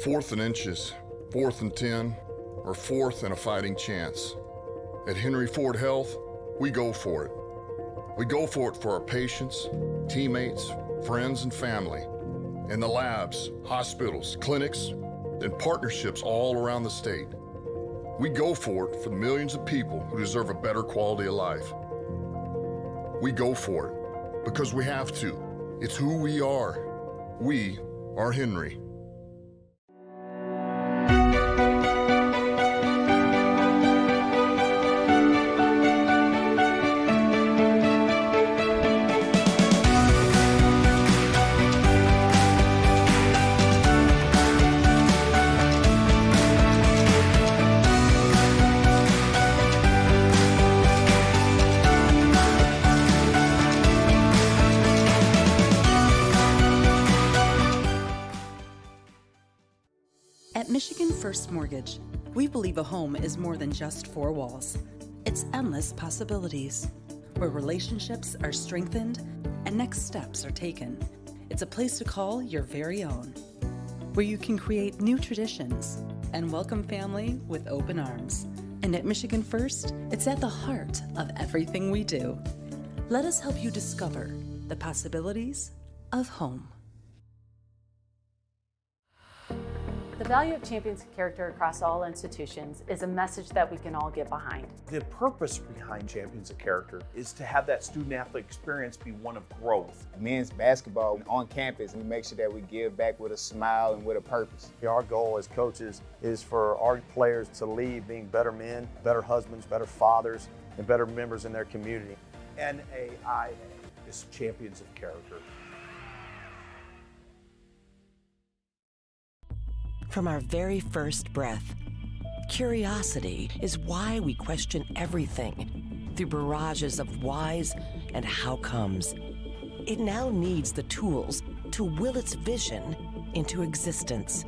4th and inches, 4th and 10, or 4th and a fighting chance. At Henry Ford Health, we go for it. We go for it for our patients, teammates, friends, and family, in the labs, hospitals, clinics, and partnerships all around the state. We go for it for the millions of people who deserve a better quality of life. We go for it because we have to. It's who we are. We are Henry. At Michigan First Mortgage, we believe a home is more than just four walls. It's endless possibilities, where relationships are strengthened and next steps are taken. It's a place to call your very own, where you can create new traditions and welcome family with open arms. And at Michigan First, it's at the heart of everything we do. Let us help you discover the possibilities of home. The value of champions of character across all institutions is a message that we can all get behind. The purpose behind Champions of Character is to have that student-athlete experience be one of growth. Men's basketball on campus, we make sure that we give back with a smile and with a purpose. Our goal as coaches is for our players to leave being better men, better husbands, better fathers, and better members in their community. NAIA is Champions of Character. From our very first breath, curiosity is why we question everything through barrages of whys and how comes. It now needs the tools to will its vision into existence.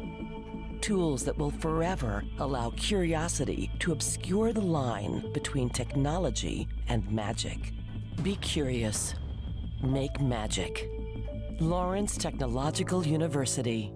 Tools that will forever allow curiosity to obscure the line between technology and magic. Be curious. Make magic. Lawrence Technological University.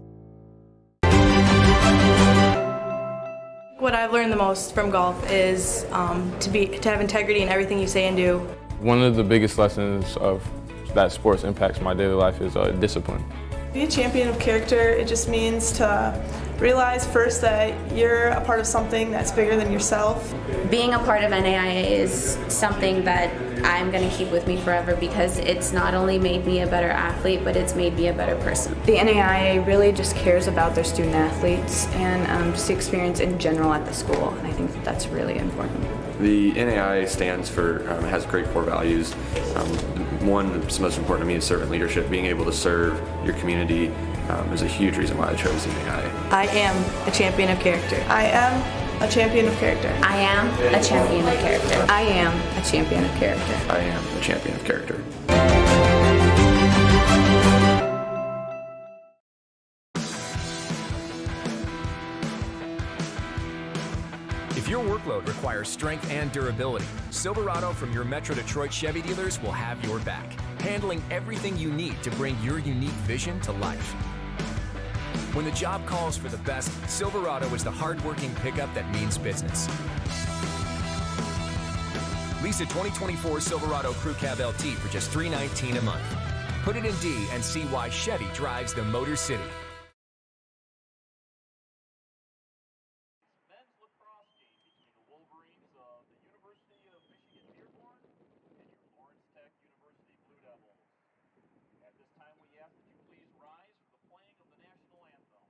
What I've learned the most from golf is to have integrity in everything you say and do. One of the biggest lessons of that sports impacts my daily life is discipline. Be a champion of character, it just means to realize first that you're a part of something that's bigger than yourself. Being a part of NAIA is something that I'm going to keep with me forever because it's not only made me a better athlete, but it's made me a better person. The NAIA really just cares about their student athletes and just the experience in general at the school, and I think that's really important. The NAIA stands for, has great core values. One that's most important to me is servant leadership. Being able to serve your community is a huge reason why I chose the NAIA. I am a champion of character. I am a champion of character. I am a champion of character. I am a champion of character. I am a champion of character. If your workload requires strength and durability, Silverado from your Metro Detroit Chevy dealers will have your back, handling everything you need to bring your unique vision to life. When the job calls for the best, Silverado is the hard-working pickup that means business. Lease a 2024 Silverado Crew Cab LT for just $319 a month. Put it in D and see why Chevy drives the Motor City. Men's lacrosse game between the Wolverines of the University of Michigan Dearborn and your Lawrence Tech University Blue Devils. At this time, we ask that you please rise for the playing of the national anthem.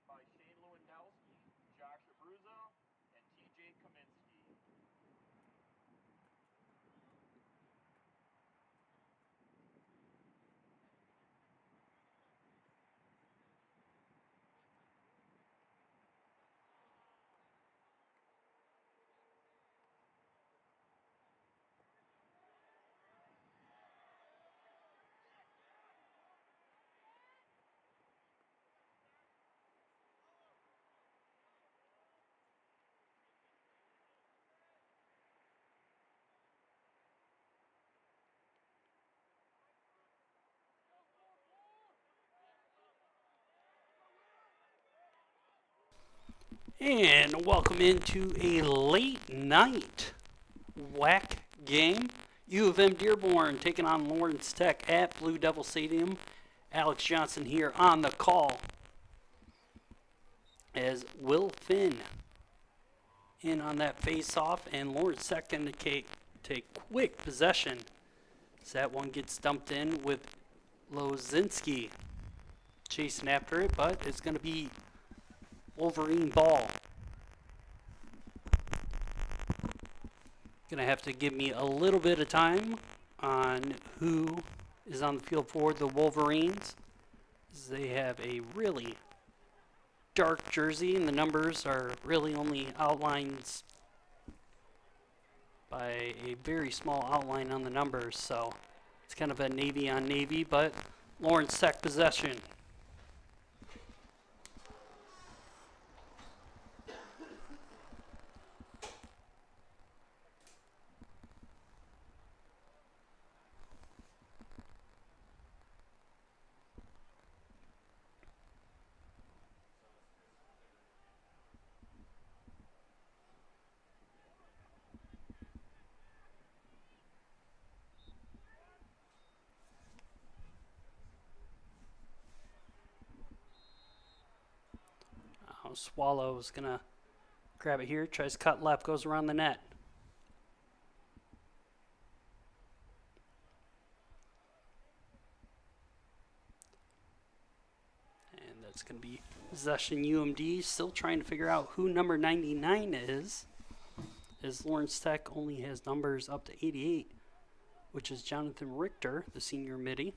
by Shane Lewandowski, Josh Abruzzo, and TJ Kaminsky. And welcome into a late night WAC game. U of M Dearborn taking on Lawrence Tech at Blue Devil Stadium. Alex Johnson here on the call as Will Finn in on that face-off, and Lawrence Tech going to take quick possession as that one gets dumped in with Lozinski chasing after it, but it's going to be Wolverine ball. Gonna have to give me a little bit of time on who is on the field for the Wolverines. They have a really dark jersey, and the numbers are really only outlines by a very small outline on the numbers, so it's kind of a navy on navy, but Lawrence Tech possession. Swallow's gonna grab it here, tries to cut left, goes around the net. And that's gonna be possession UMD, still trying to figure out who number 99 is, as Lawrence Tech only has numbers up to 88, which is Jonathan Richter, the senior midi.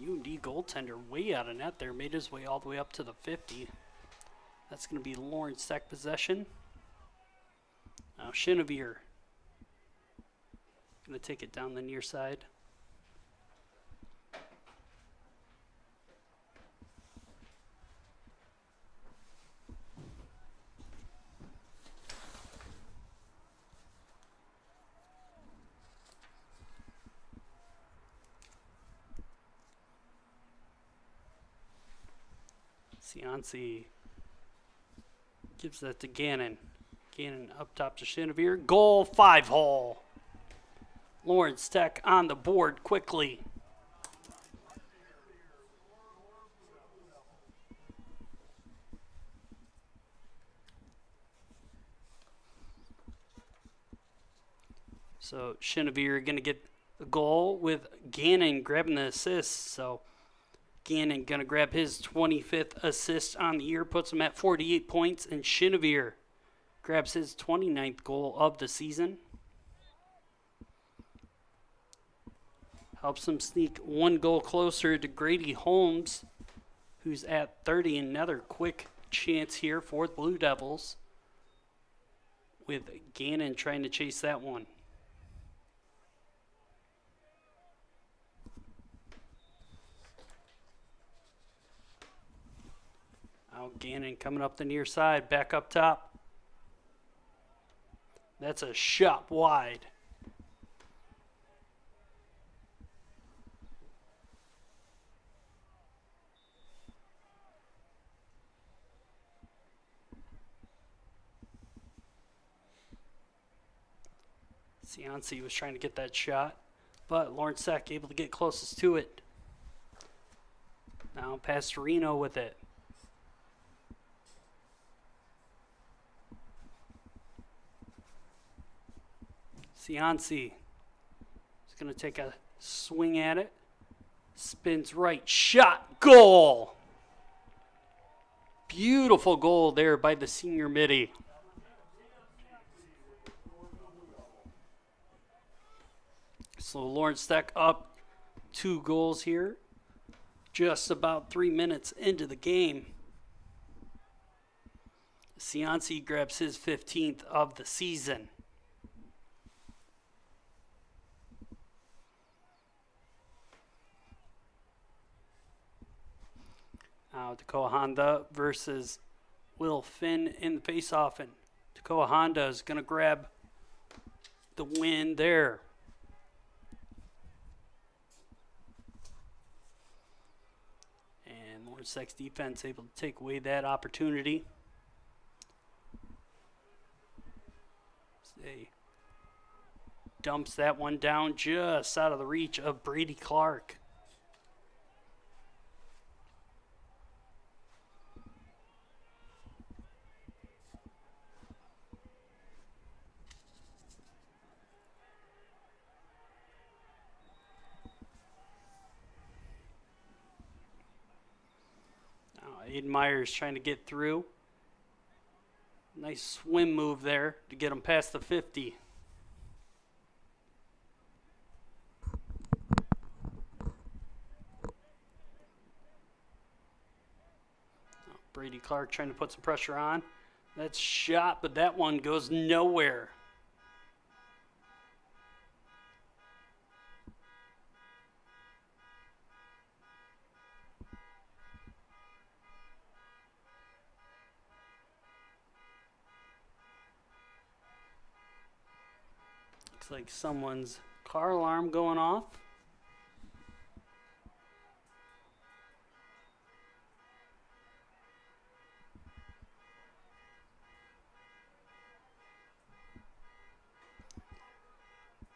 UMD goaltender way out of net there, made his way all the way up to the 50. That's going to be Lawrence Tech possession. Now Shinavir going to take it down the near side. Cianci gives that to Gannon. Gannon up top to Shinavir. Goal, 5-hole. Lawrence Tech on the board quickly. So Shinavir going to get the goal with Gannon grabbing the assist. So Gannon going to grab his 25th assist on the year, puts him at 48 points, and Shinavir grabs his 29th goal of the season. Helps him sneak one goal closer to Grady Holmes, who's at 30. Another quick chance here for the Blue Devils, with Gannon trying to chase that one. Now Gannon coming up the near side, back up top. That's a shot wide. Cianci was trying to get that shot, but Lawrence Tech able to get closest to it. Now Pastorino with it. Cianci going to take a swing at it. Spins right, shot, goal! Beautiful goal there by the senior midi. So Lawrence Tech up 2 goals here. Just about 3 minutes into the game. Cianci grabs his 15th of the season. Now Toccoa Honda versus Will Finn in the faceoff, and Toccoa Honda is going to grab the win there. And Lawrence Tech's defense able to take away that opportunity. They dumps that one down just out of the reach of Brady Clark. Aiden Myers trying to get through. Nice swim move there to get him past the 50. Brady Clark trying to put some pressure on. That's shot, but that one goes nowhere. Looks like someone's car alarm going off.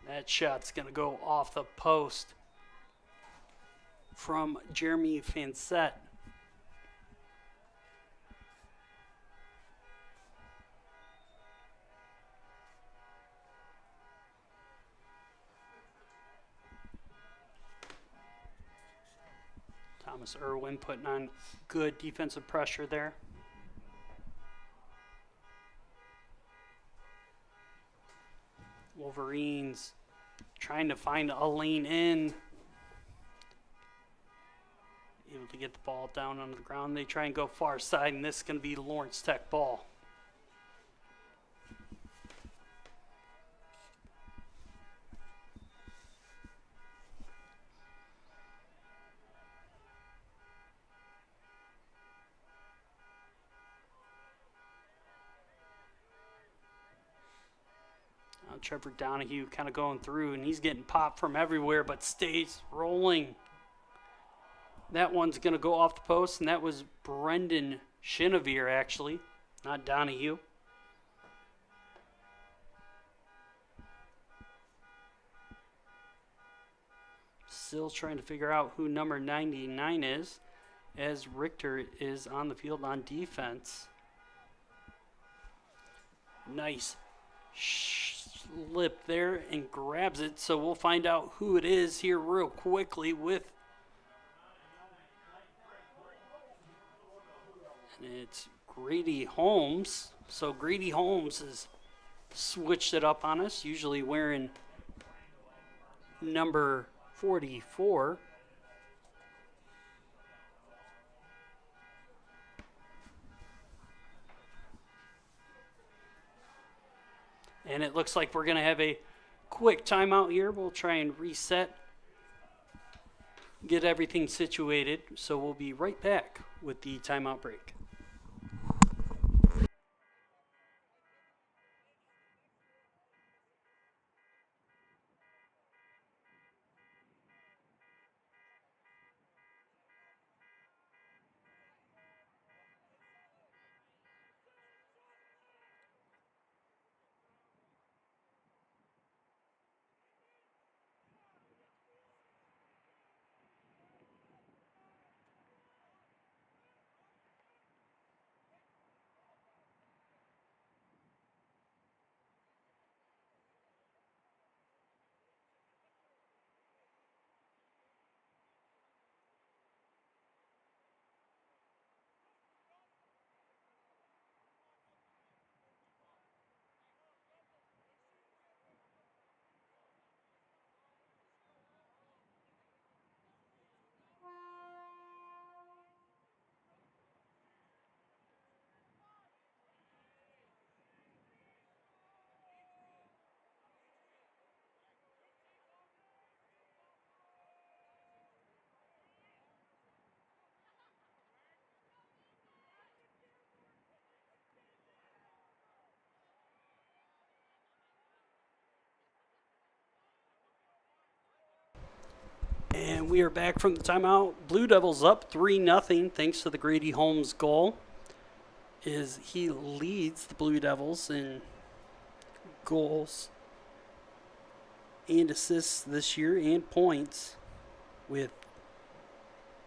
That shot's going to go off the post from Jeremy Fansett. Thomas Irwin putting on good defensive pressure there. Wolverines trying to find a lane in. Able to get the ball down on the ground. They try and go far side, and this is going to be Lawrence Tech ball. Trevor Donahue kind of going through, and he's getting popped from everywhere, but stays rolling. That one's going to go off the post, and that was Brendan Chinevere, actually, not Donahue. Still trying to figure out who number 99 is, as Richter is on the field on defense. Nice slip there and grabs it, so we'll find out who it is here real quickly with, and it's Grady Holmes. So Grady Holmes has switched it up on us, usually wearing number 44. And it looks like we're going to have a quick timeout here. We'll try and reset, get everything situated. So we'll be right back with the timeout break. And we are back from the timeout. Blue Devils up 3-0 thanks to the Grady Holmes goal. Is he leads the Blue Devils in goals and assists this year and points with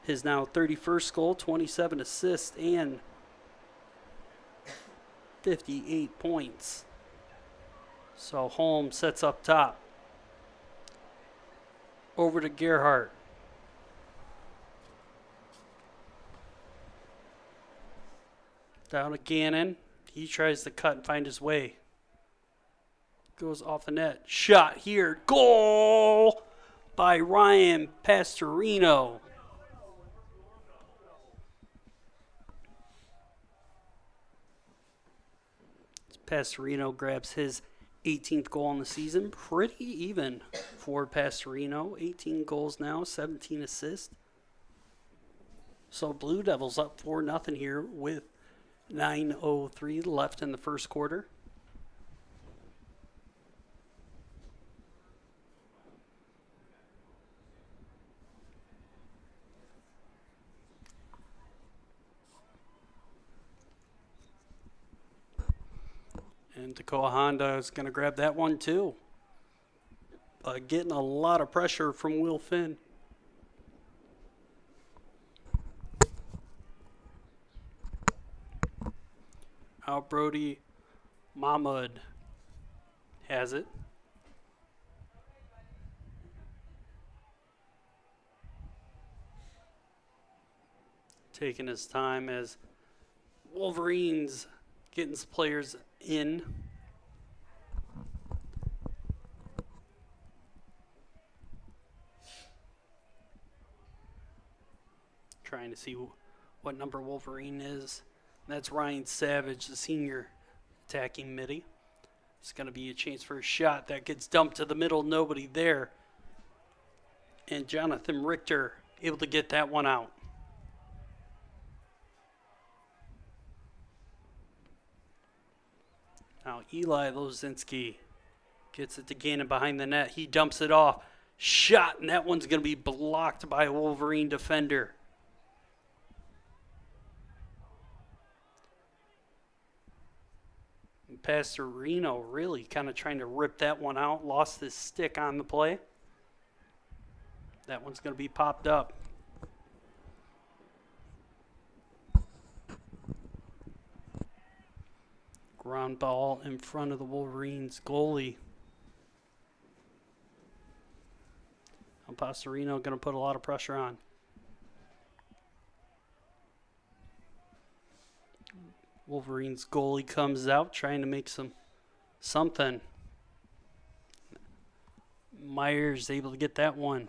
his now 31st goal, 27 assists, and 58 points. So Holmes sets up top. Over to Gerhardt. Down to Gannon. He tries to cut and find his way. Goes off the net. Shot here. Goal by Ryan Pastorino. Pastorino grabs his 18th goal in the season. Pretty even for Pastorino. 18 goals now, 17 assists. So Blue Devils up 4-0 here with 9:03 left in the first quarter. And Tacoma Honda is going to grab that one too. Getting a lot of pressure from Will Finn. Out Brody Mahmoud has it. Taking his time as Wolverines getting some players in. Trying to see what number Wolverine is. That's Ryan Savage, the senior attacking midi. It's going to be a chance for a shot that gets dumped to the middle. Nobody there. And Jonathan Richter able to get that one out. Now Eli Lozinski gets it to Gannon behind the net. He dumps it off. Shot, and that one's going to be blocked by a Wolverine defender. And Pastorino really kind of trying to rip that one out. Lost his stick on the play. That one's going to be popped up. Ground ball in front of the Wolverines goalie. And Pastorino going to put a lot of pressure on. Wolverines goalie comes out trying to make something. Myers able to get that one.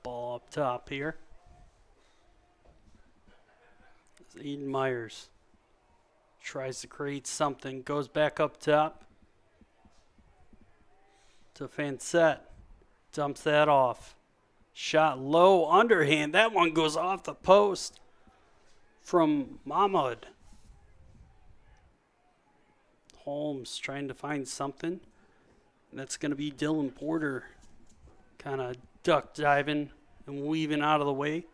Ball up top here. Eden Myers tries to create something, goes back up top to Fansett, dumps that off. Shot low, underhand. That one goes off the post from Mahmoud. Holmes trying to find something. And that's going to be Dylan Porter kind of duck diving and weaving out of the way.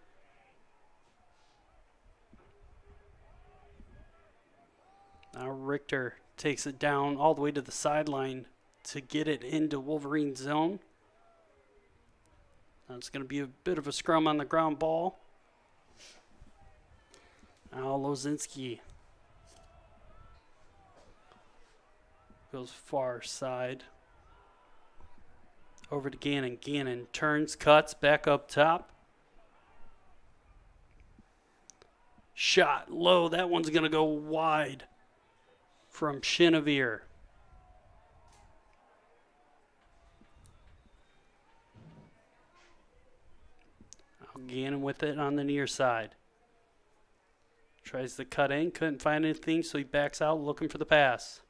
Now Richter takes it down all the way to the sideline to get it into Wolverine zone. Now it's going to be a bit of a scrum on the ground ball. Now Lozinski goes far side. Over to Gannon. Gannon turns, cuts, back up top. Shot low. That one's going to go wide from Chenevere. Gannon with it on the near side. Tries to cut in, couldn't find anything, so he backs out looking for the pass.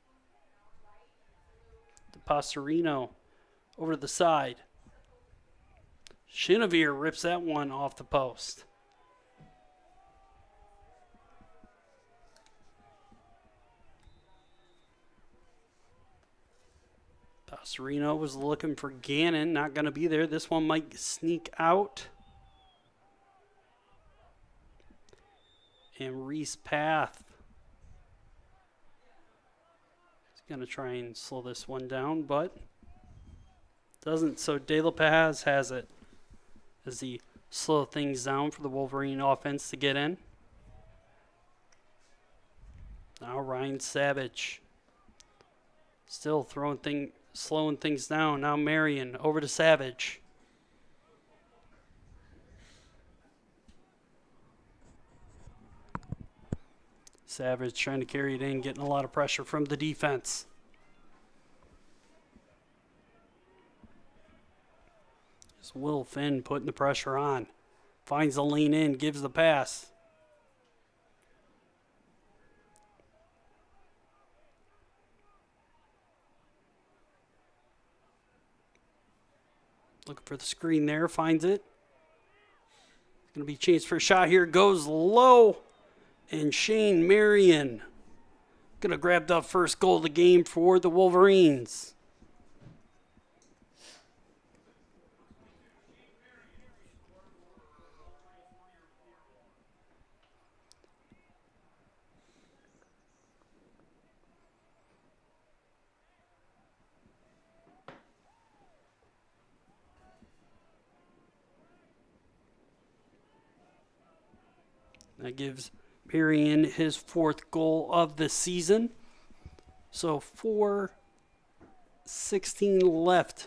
To Pastorino over to the side. Chenevere rips that one off the post. Pastorino was looking for Gannon, not going to be there. This one might sneak out. And Reese Path is going to try and slow this one down, but doesn't. So De La Paz has it as he slow things down for the Wolverine offense to get in. Now Ryan Savage still slowing things down. Now Marion over to Savage. Savage trying to carry it in, getting a lot of pressure from the defense. Just Will Finn putting the pressure on. Finds the lean in, gives the pass. Looking for the screen there, finds it. It's going to be a chance for a shot here. Goes low. And Shane Marion going to grab the first goal of the game for the Wolverines. That gives Marion his 4th goal of the season. So 4:16 left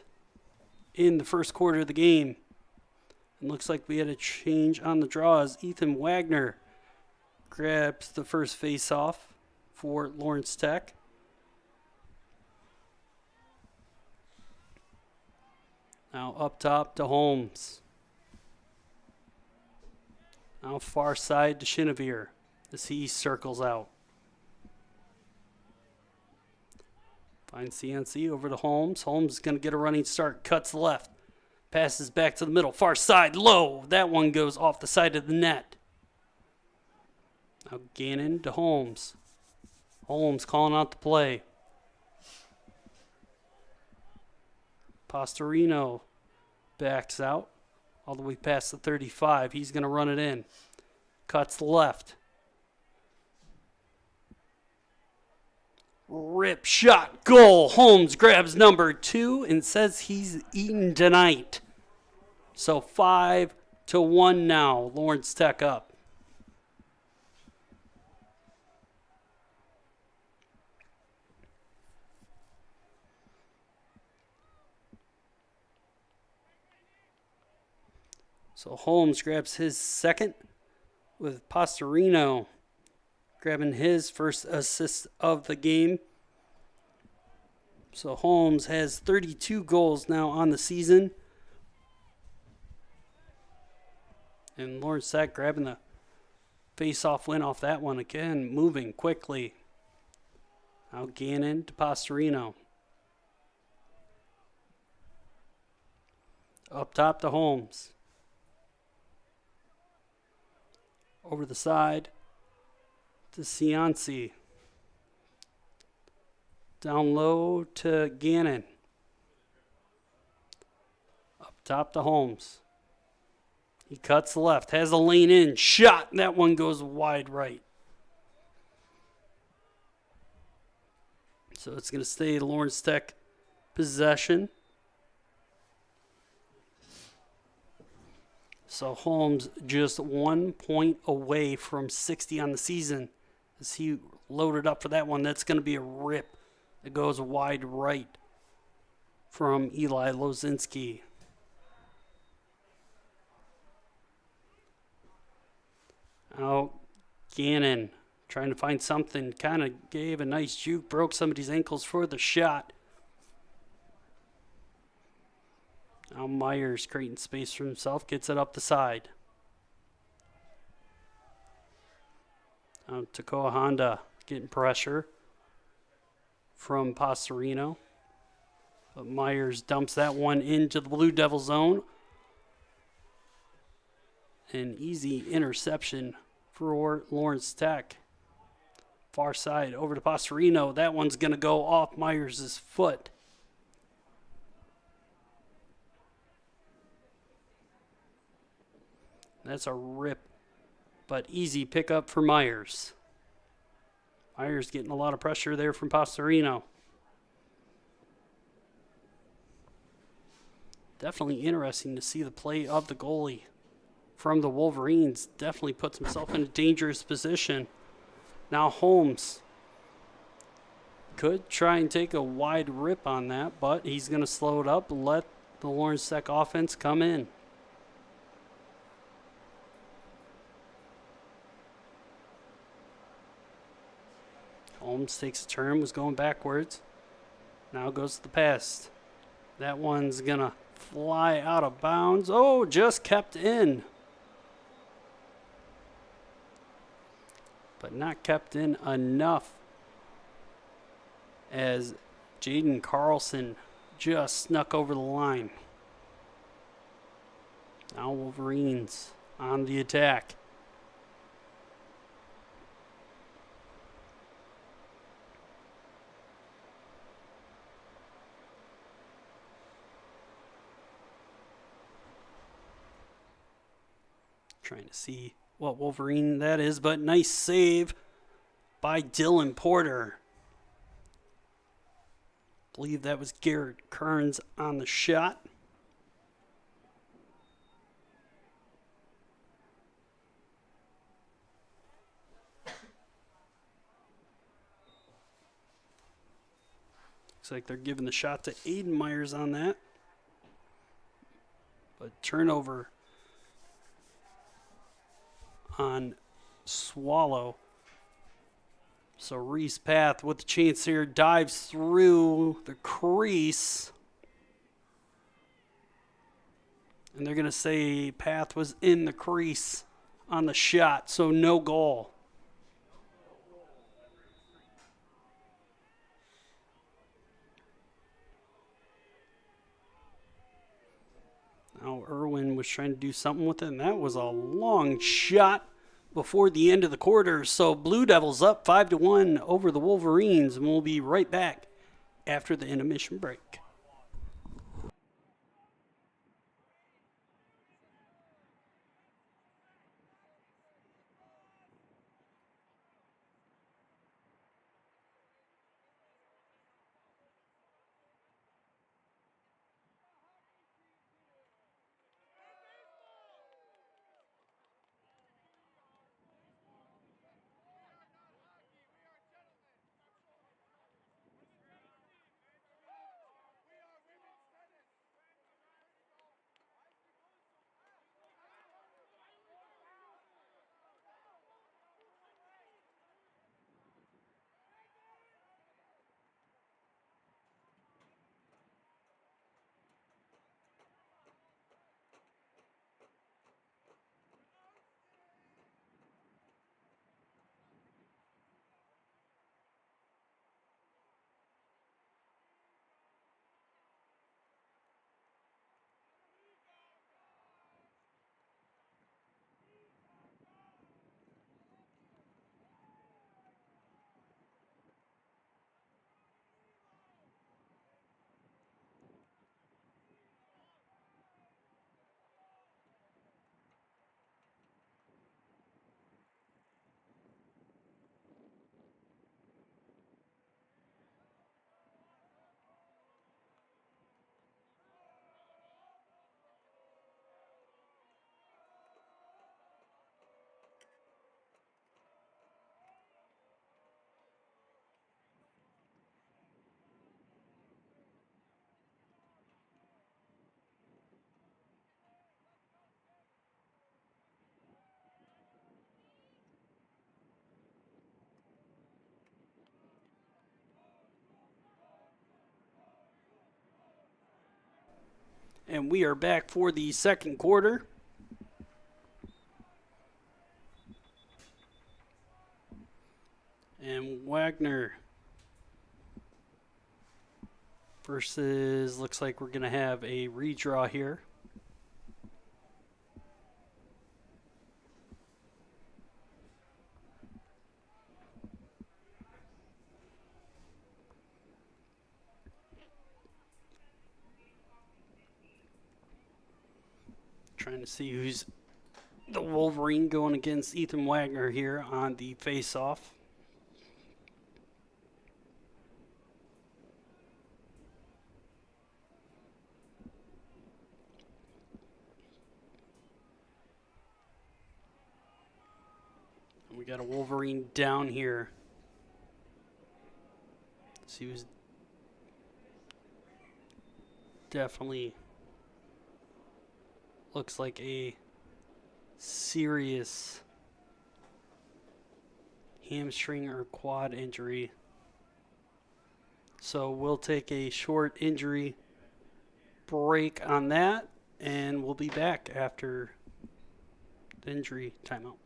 in the first quarter of the game. And looks like we had a change on the draw as Ethan Wagner grabs the first face-off for Lawrence Tech. Now up top to Holmes. Now far side to Chenevere as he circles out. Finds CNC over to Holmes. Holmes is going to get a running start. Cuts left. Passes back to the middle. Far side, low. That one goes off the side of the net. Now Gannon to Holmes. Holmes calling out the play. Pastorino backs out all the way past the 35. He's going to run it in. Cuts left. Rip shot, goal. Holmes grabs number 2 and says he's eaten tonight. So 5-1 now. Lawrence Tech up. So Holmes grabs his second with Pastorino grabbing his first assist of the game. So Holmes has 32 goals now on the season. And Lawrence Tech grabbing the face-off win off that one again, moving quickly. Now Gannon to Pastorino. Up top to Holmes. Over the side to Cianci. Down low to Gannon. Up top to Holmes. He cuts left, has a lane in, shot. That one goes wide right. So it's going to stay Lawrence Tech possession. So Holmes just 1 point away from 60 on the season as he loaded up for that one. That's going to be a rip that goes wide right from Eli Lozinski. Now Gannon trying to find something. Kind of gave a nice juke, broke somebody's ankles for the shot. Now Myers creating space for himself, gets it up the side. Takoa Honda getting pressure from Pastorino. But Myers dumps that one into the Blue Devil zone. An easy interception for Lawrence Tech. Far side over to Pastorino. That one's going to go off Myers' foot. That's a rip, but easy pickup for Myers. Myers getting a lot of pressure there from Pastorino. Definitely interesting to see the play of the goalie from the Wolverines. Definitely puts himself in a dangerous position. Now Holmes could try and take a wide rip on that, but he's going to slow it up and let the Lawrence Tech offense come in. Holmes takes a turn, was going backwards. Now goes to the pass. That one's going to fly out of bounds. Oh, just kept in. But not kept in enough, as Jaden Carlson just snuck over the line. Now Wolverines on the attack. Trying to see what Wolverine that is, but nice save by Dylan Porter. Believe that was Garrett Kearns on the shot. Looks like they're giving the shot to Aiden Myers on that. But turnover on Swallow. So Reese Path with the chance here, dives through the crease. And they're going to say Path was in the crease on the shot, so no goal. Now Irwin was trying to do something with it, and that was a long shot before the end of the quarter. So Blue Devils up 5-1 over the Wolverines, and we'll be right back after the intermission break. And we are back for the second quarter. And Wagner versus, looks like we're going to have a redraw here. Trying to see who's the Wolverine going against Ethan Wagner here on the face-off. And we got a Wolverine down here. So he was definitely looks like a serious hamstring or quad injury. So we'll take a short injury break on that, and we'll be back after the injury timeout.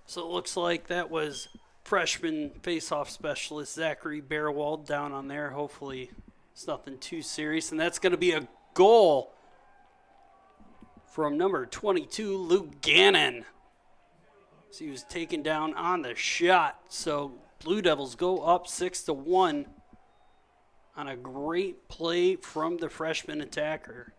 So it looks like that was freshman face-off specialist Zachary Bearwald down on there. Hopefully it's nothing too serious. And that's going to be a goal from number 22, Luke Gannon. So he was taken down on the shot. So Blue Devils go up 6-1 on a great play from the freshman attacker.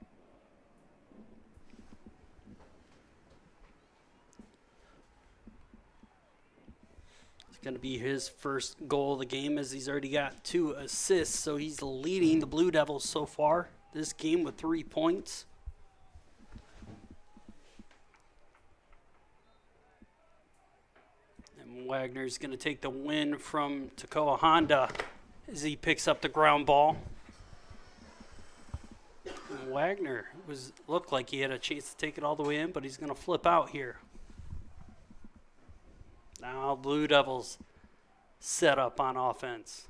Going to be his first goal of the game, as he's already got 2 assists, so he's leading the Blue Devils so far this game with 3 points. And Wagner's going to take the win from Takoa Honda as he picks up the ground ball. And Wagner looked like he had a chance to take it all the way in, but he's going to flip out here. Now Blue Devils set up on offense.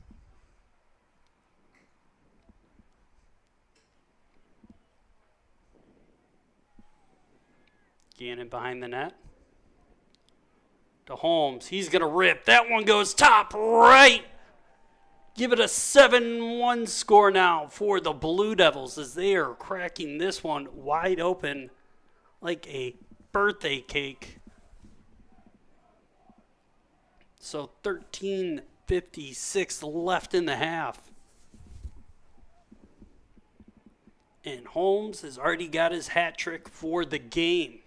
Gannon behind the net. To Holmes. He's going to rip. That one goes top right. Give it a 7-1 score now for the Blue Devils as they are cracking this one wide open like a birthday cake. So 13:56 left in the half. And Holmes has already got his hat trick for the game.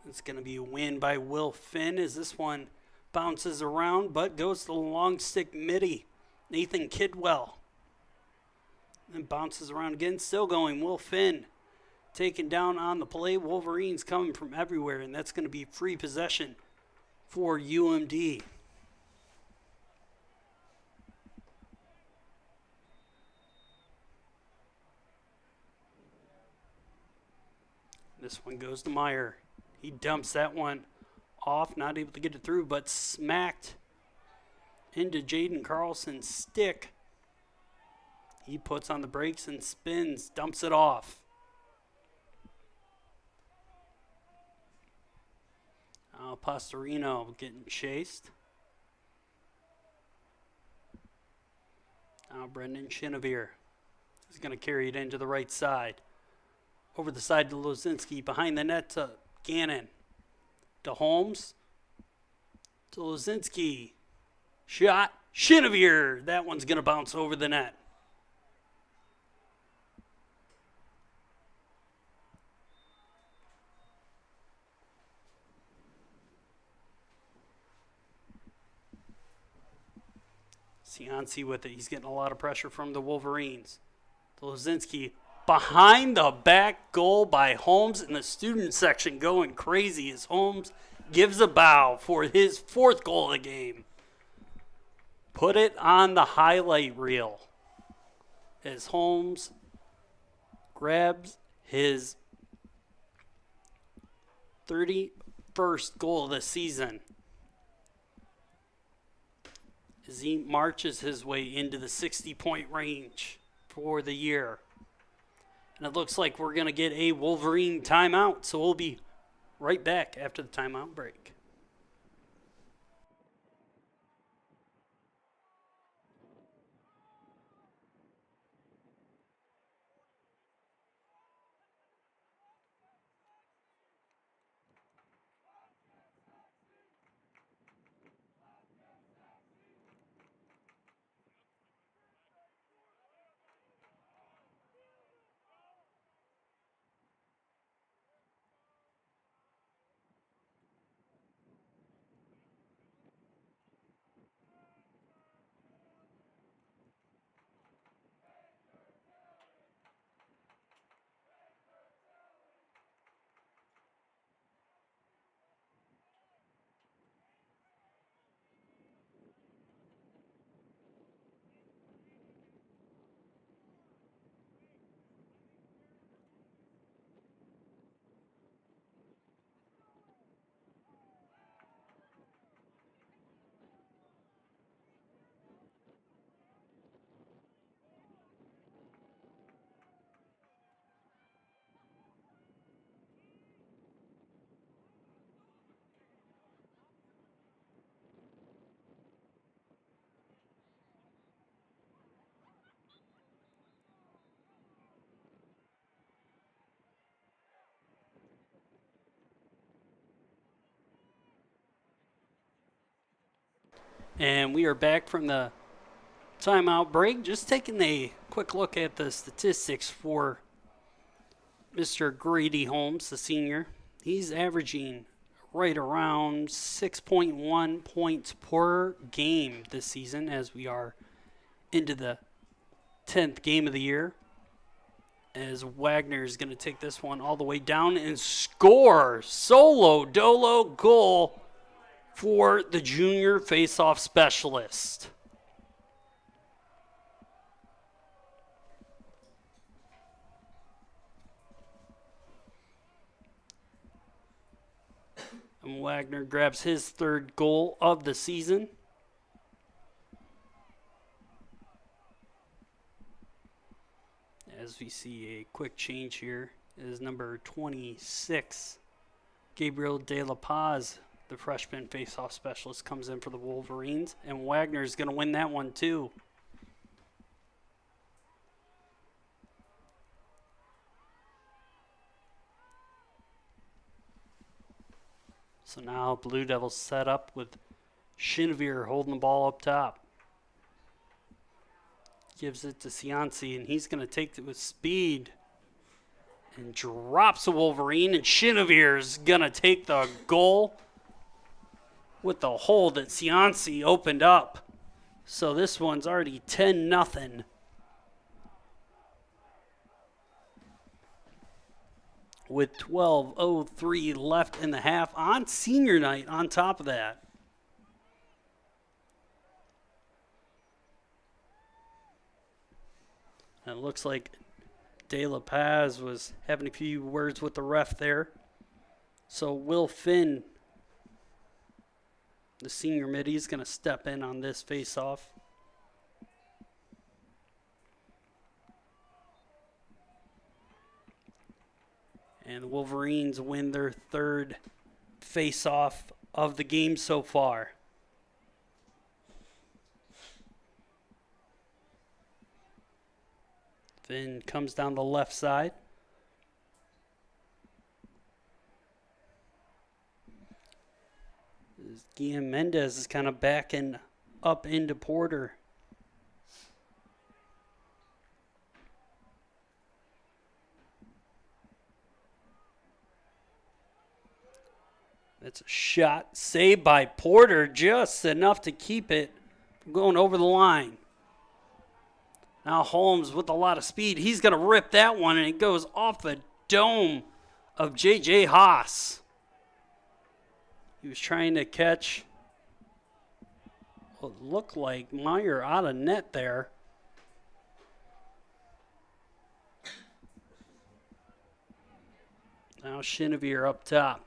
It's going to be a win by Will Finn as this one bounces around, but goes to the long stick midi. Nathan Kidwell. Then bounces around again, still going. Will Finn taken down on the play. Wolverines coming from everywhere, and that's going to be free possession for UMD. This one goes to Meyer. He dumps that one off, not able to get it through, but smacked into Jaden Carlson's stick. He puts on the brakes and spins, dumps it off. Pastorino getting chased. Now Brendan Chinevere is going to carry it into the right side. Over the side to Lozinski. Behind the net to Gannon. To Holmes. To Lozinski. Shot. Shinovier. That one's going to bounce over the net. Cianci with it. He's getting a lot of pressure from the Wolverines. To Lozinski. Behind the back goal by Holmes in the student section going crazy as Holmes gives a bow for his 4th goal of the game. Put it on the highlight reel as Holmes grabs his 31st goal of the season as he marches his way into the 60-point range for the year. And it looks like we're going to get a Wolverine timeout, so we'll be right back after the timeout break. And we are back from the timeout break. Just taking a quick look at the statistics for Mr. Grady Holmes, the senior. He's averaging right around 6.1 points per game this season as we are into the 10th game of the year. As Wagner is going to take this one all the way down and score solo dolo goal for the junior faceoff specialist. And Wagner grabs his 3rd goal of the season. As we see a quick change here is number 26, Gabriel De La Paz, the freshman faceoff specialist, comes in for the Wolverines, and Wagner is going to win that one too. So now Blue Devils set up with Shinovier holding the ball up top. Gives it to Cianci, and he's going to take it with speed and drops a Wolverine, and Shinovier's going to take the goal with the hole that Cianci opened up. So this one's already 10-0. With 12:03 left in the half on senior night on top of that. And it looks like De La Paz was having a few words with the ref there. So Will Finn, the senior mid, is going to step in on this face-off. And the Wolverines win their 3rd face-off of the game so far. Finn comes down the left side. As Guillen Mendez is kind of backing up into Porter. That's a shot saved by Porter, just enough to keep it from going over the line. Now Holmes with a lot of speed. He's going to rip that one, and it goes off the dome of J.J. Haas. He was trying to catch what looked like Meyer out of net there. Now Chenevere up top.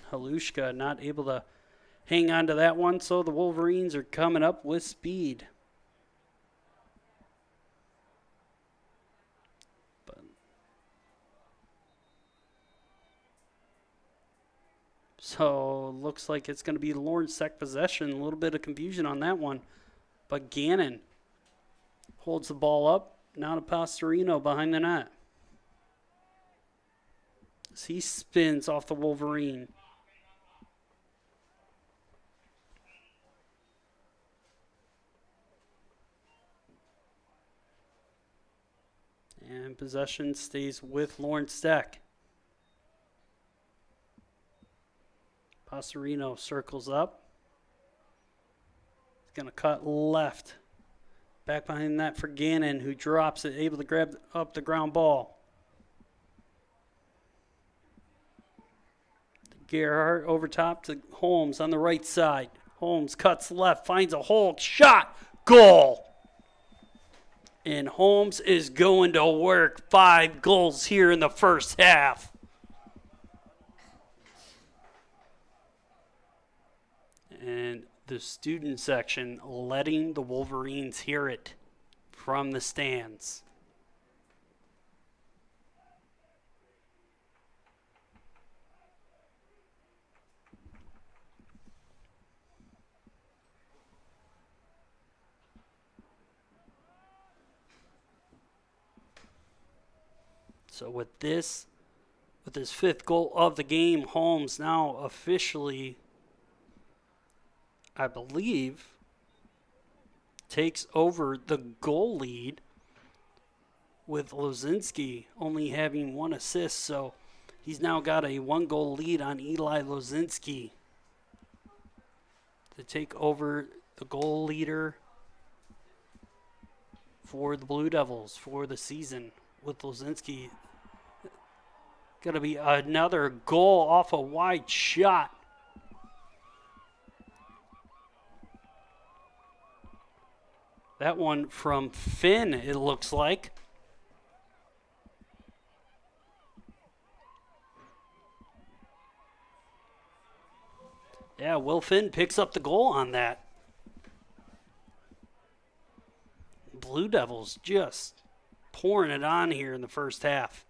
Halushka not able to hang on to that one, so the Wolverines are coming up with speed. So looks like it's going to be Lawrence Tech possession. A little bit of confusion on that one. But Gannon holds the ball up. Now to Pastorino behind the net. As he spins off the Wolverine. And possession stays with Lawrence Tech. Pastorino circles up. He's going to cut left. Back behind that for Gannon, who drops it, able to grab up the ground ball. Gerhardt over top to Holmes on the right side. Holmes cuts left, finds a hole, shot, goal. And Holmes is going to work. 5 goals here in the first half. And the student section letting the Wolverines hear it from the stands. So with his 5th goal of the game, Holmes now officially, I believe, takes over the goal lead with Lozinski only having 1 assist. So he's now got a 1-goal lead on Eli Lozinski to take over the goal leader for the Blue Devils for the season. With Lozinski, going to be another goal off a wide shot. That one from Finn, it looks like. Yeah, Will Finn picks up the goal on that. Blue Devils just pouring it on here in the first half.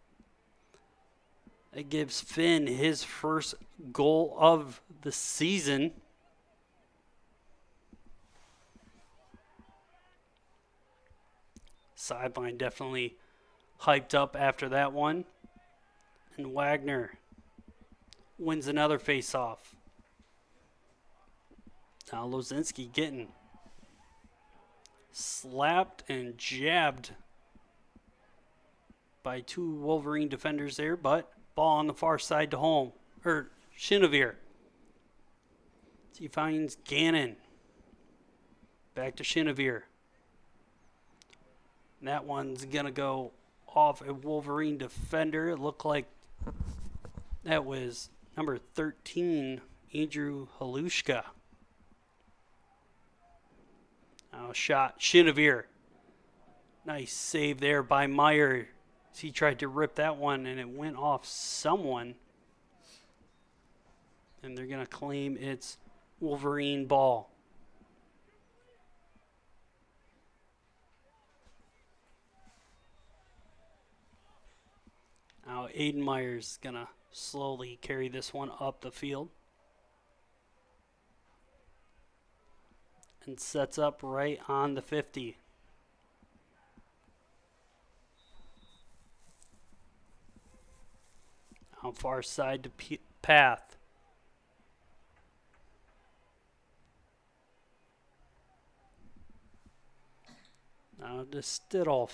It gives Finn his first goal of the season. Sideline definitely hyped up after that one. And Wagner wins another face-off. Now Lozinski getting slapped and jabbed by 2 Wolverine defenders there, but ball on the far side to Chenevere. He finds Gannon. Back to Chenevere. That one's going to go off a Wolverine defender. It looked like that was number 13, Andrew Halushka. Now a shot, Chenevere. Nice save there by Meyer. He tried to rip that one, and it went off someone. And they're going to claim it's Wolverine ball. Now Aiden Meyer's going to slowly carry this one up the field. And sets up right on the 50. Now far side to Path. Now to Stidolf.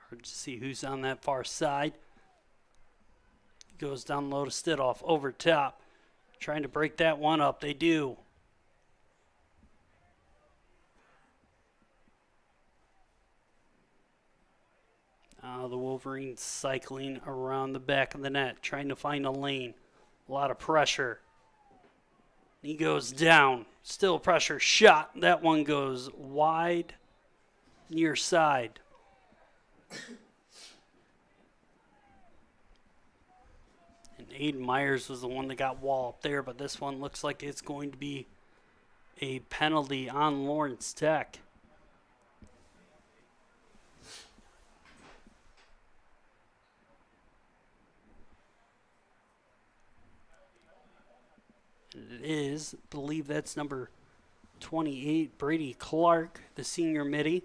Hard to see who's on that far side. Goes down low to Stidolf, over top. Trying to break that one up. They do. The Wolverines cycling around the back of the net, trying to find a lane. A lot of pressure. He goes down. Still pressure. Shot. That one goes wide, near side. And Aiden Myers was the one that got walled there, but this one looks like it's going to be a penalty on Lawrence Tech. It is, I believe that's number 28, Brady Clark, the senior midi.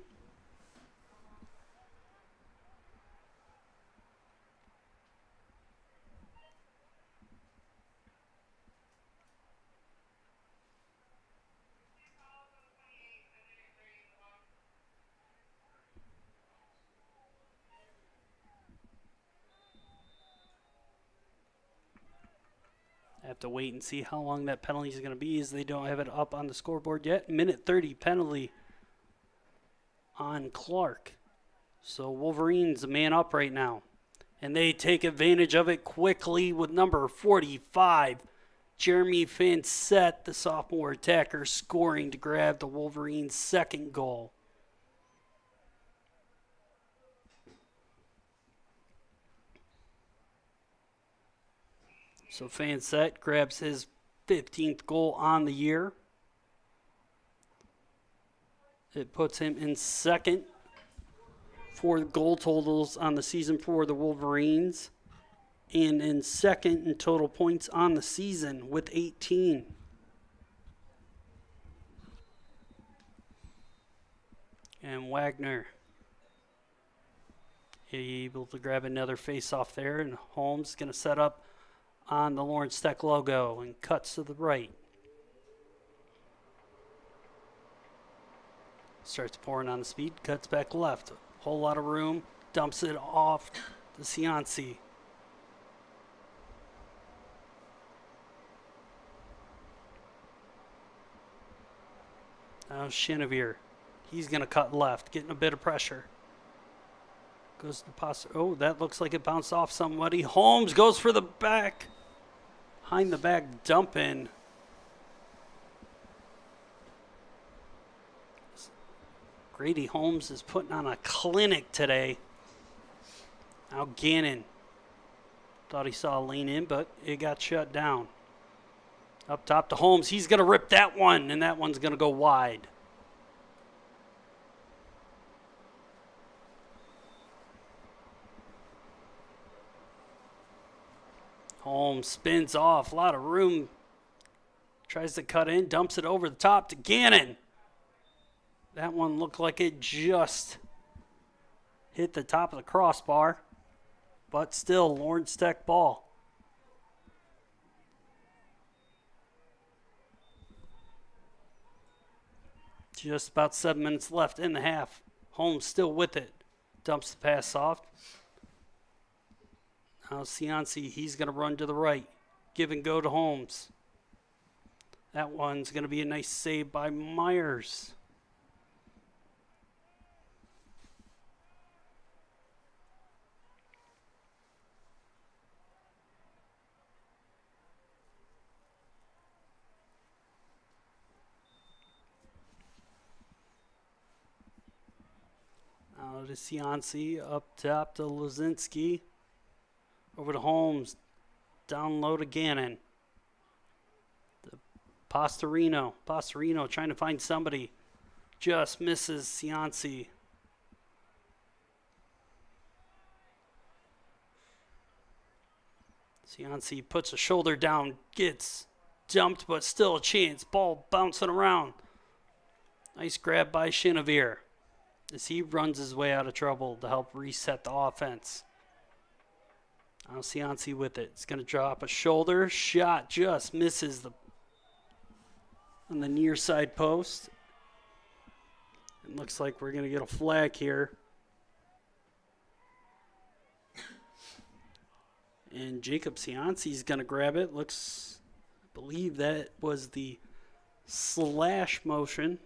Have to wait and see how long that penalty is going to be, as they don't have it up on the scoreboard yet. Minute 30 penalty on Clark. So Wolverines a man up right now. And they take advantage of it quickly with number 45, Jeremy Fansett, the sophomore attacker, scoring to grab the Wolverines' second goal. So Fansett grabs his 15th goal on the year. It puts him in second for goal totals on the season for the Wolverines, and in second in total points on the season with 18. And Wagner able to grab another face-off there, and Holmes going to set up on the Lawrence Tech logo and cuts to the right. Starts pouring on the speed, cuts back left. Whole lot of room, dumps it off to Cianci. Now Chenevere. He's going to cut left, getting a bit of pressure. Goes to Pastor. Oh, that looks like it bounced off somebody. Holmes goes for the back. Behind the back dump in. Grady Holmes is putting on a clinic today. Now Gannon. Thought he saw a lane in, but it got shut down. Up top to Holmes. He's going to rip that one, and that one's going to go wide. Holmes spins off, a lot of room. Tries to cut in, dumps it over the top to Gannon. That one looked like it just hit the top of the crossbar, but still Lawrence Tech ball. Just about 7 minutes left in the half. Holmes still with it. Dumps the pass off. Now Cianci, he's going to run to the right. Give and go to Holmes. That one's going to be a nice save by Myers. Now to Cianci, up top to Lozinski. Over to Holmes, down low to Gannon. To Pastorino. Pastorino trying to find somebody. Just misses Cianci. Cianci puts a shoulder down, gets dumped, but still a chance. Ball bouncing around. Nice grab by Chenevere as he runs his way out of trouble to help reset the offense. Cianci with it. It's going to drop a shoulder. Shot just misses on the near side post. It looks like we're going to get a flag here. And Jacob Cianci's going to grab it. I believe that was the slash motion.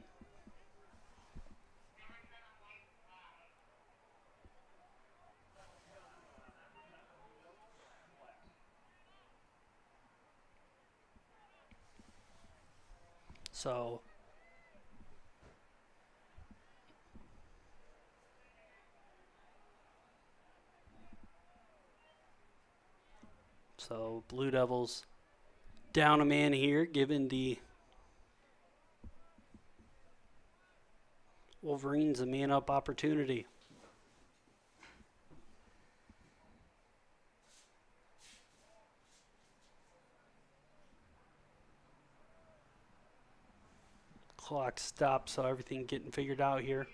So Blue Devils down a man here, giving the Wolverines a man-up opportunity. Clock stopped, so everything getting figured out here.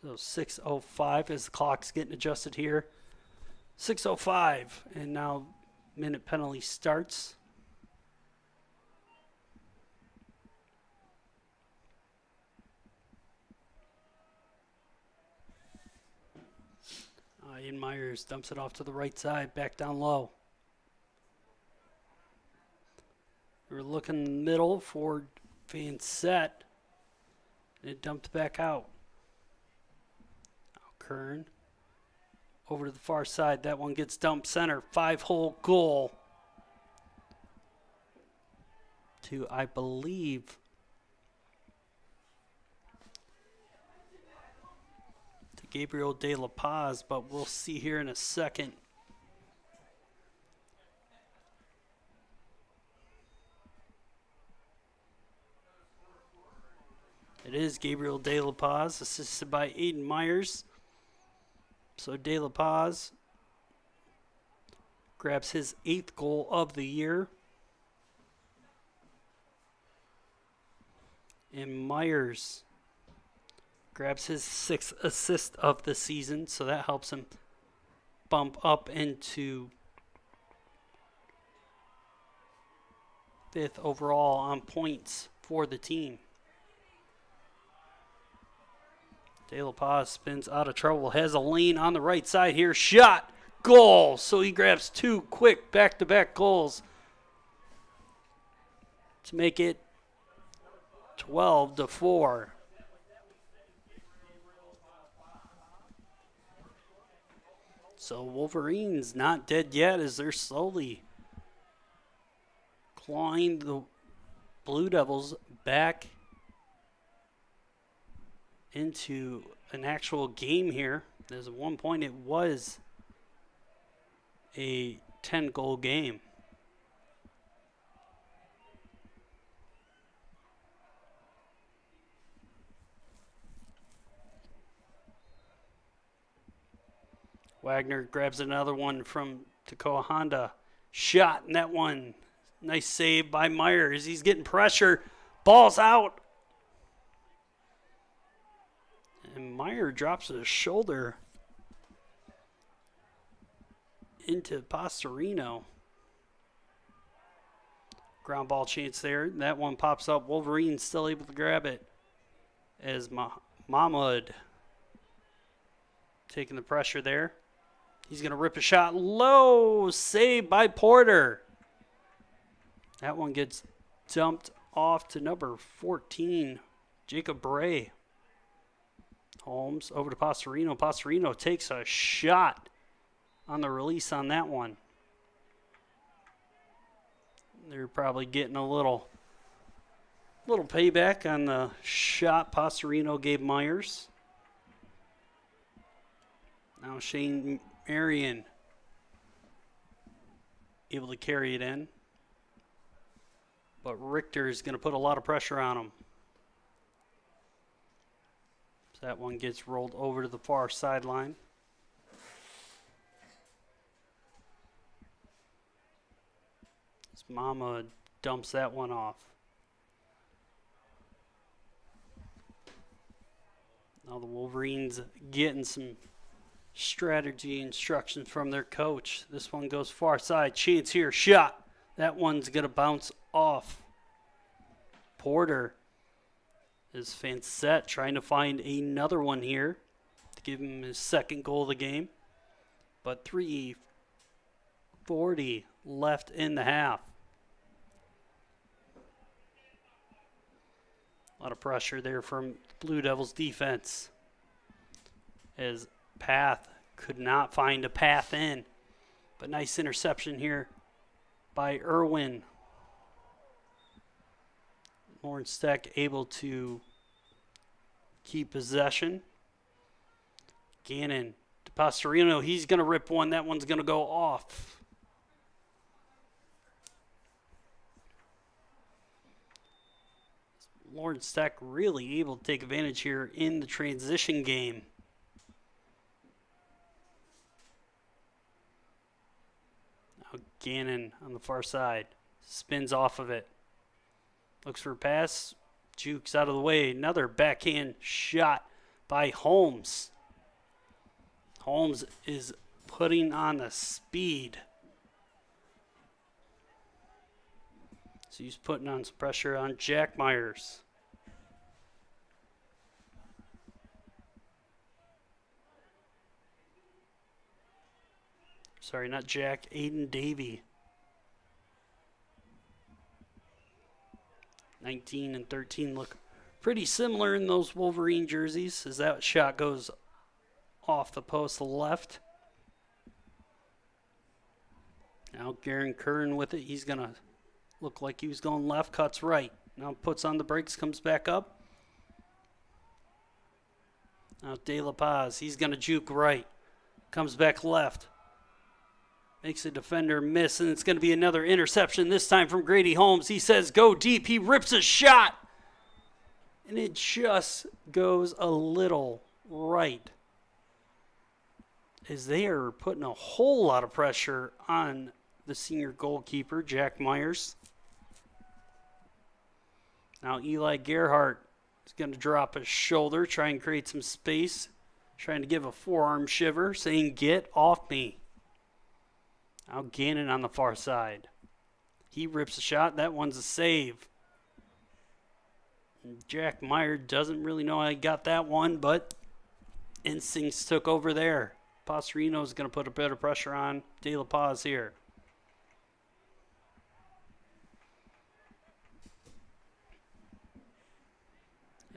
So 6:05 as the clock's getting adjusted here. 6:05, and now minute penalty starts. Ian Myers dumps it off to the right side, back down low. We're looking in the middle for Van Set, and it dumped back out. Now Kern over to the far side. That one gets dumped center. 5-hole goal to, I believe, to Gabriel De La Paz, but we'll see here in a second. It is Gabriel De La Paz, assisted by Aiden Myers. So De La Paz grabs his 8th goal of the year. And Myers grabs his 6th assist of the season, so that helps him bump up into 5th overall on points for the team. De La Paz spins out of trouble, has a lane on the right side here, shot, goal. So he grabs 2 quick back-to-back goals to make it 12-4. So Wolverines not dead yet as they're slowly clawing the Blue Devils back into an actual game here. There's at one point it was a 10-goal game. Wagner grabs another one from Takoa Honda. Shot in that one. Nice save by Myers. He's getting pressure. Ball's out. And Meyer drops his shoulder into Pastorino. Ground ball chance there. That one pops up. Wolverine still able to grab it as Mahmoud taking the pressure there. He's going to rip a shot low. Saved by Porter. That one gets dumped off to number 14, Jacob Bray. Holmes over to Pastorino. Pastorino takes a shot on the release on that one. They're probably getting a little payback on the shot Pastorino gave Myers. Now Shane Marion able to carry it in. But Richter is going to put a lot of pressure on him. So that one gets rolled over to the far sideline. His mama dumps that one off. Now the Wolverines getting some strategy instructions from their coach. This one goes far side. Chance here. Shot. That one's going to bounce off. Porter is Fansett trying to find another one here to give him his second goal of the game. But 3:40 left in the half. A lot of pressure there from Blue Devils defense as Path could not find a path in. But nice interception here by Irwin. Lawrence Tech able to keep possession. Gannon to Pastorino. He's going to rip one. That one's going to go off. Lawrence Tech really able to take advantage here in the transition game. Now Gannon on the far side. Spins off of it. Looks for a pass. Jukes out of the way. Another backhand shot by Holmes. Holmes is putting on the speed. So he's putting on some pressure on Jack Myers. Sorry, not Jack. Aiden Davey. 19 and 13 look pretty similar in those Wolverine jerseys as that shot goes off the post to the left. Now Garen Curran with it. He's going to look like he was going left, cuts right. Now puts on the brakes, comes back up. Now De La Paz, he's going to juke right. Comes back left. Makes a defender miss, and it's going to be another interception, this time from Grady Holmes. He says, go deep. He rips a shot, and it just goes a little right, as they are putting a whole lot of pressure on the senior goalkeeper, Jack Myers. Now Eli Gerhardt is going to drop his shoulder, try and create some space, trying to give a forearm shiver, saying, get off me. Now Gannon on the far side. He rips a shot. That one's a save. And Jack Meyer doesn't really know how he got that one, but instincts took over there. Pastorino is going to put a bit of pressure on De La Paz here.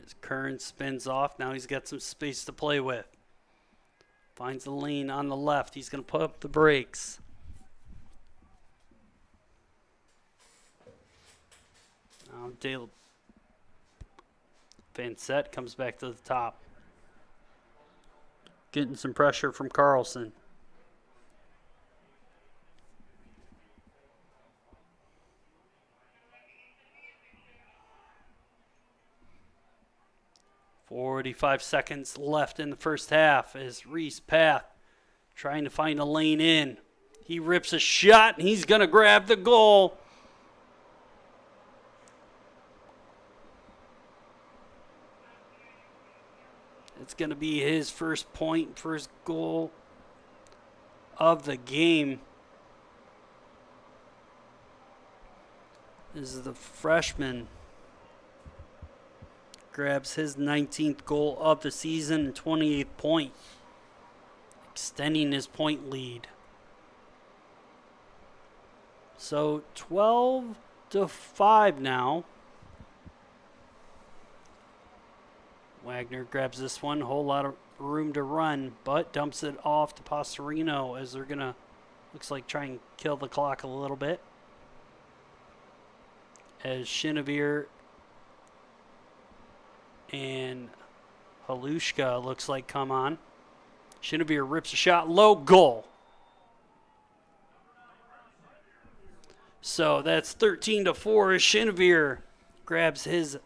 As Curran spins off, now he's got some space to play with. Finds the lane on the left. He's going to put up the brakes. Now Fansett comes back to the top. Getting some pressure from Carlson. .45 seconds left in the first half as Reese Path trying to find a lane in. He rips a shot and he's going to grab the goal. It's going to be his first point, first goal of the game. This is the freshman. Grabs his 19th goal of the season and 28th point. Extending his point lead. So 12-5 now. Wagner grabs this one, whole lot of room to run, but dumps it off to Pastorino as they're going to, looks like, try and kill the clock a little bit. As Shinavir and Halushka looks like come on. Shinavir rips a shot, low, goal. So that's 13-4 as Shinavir grabs his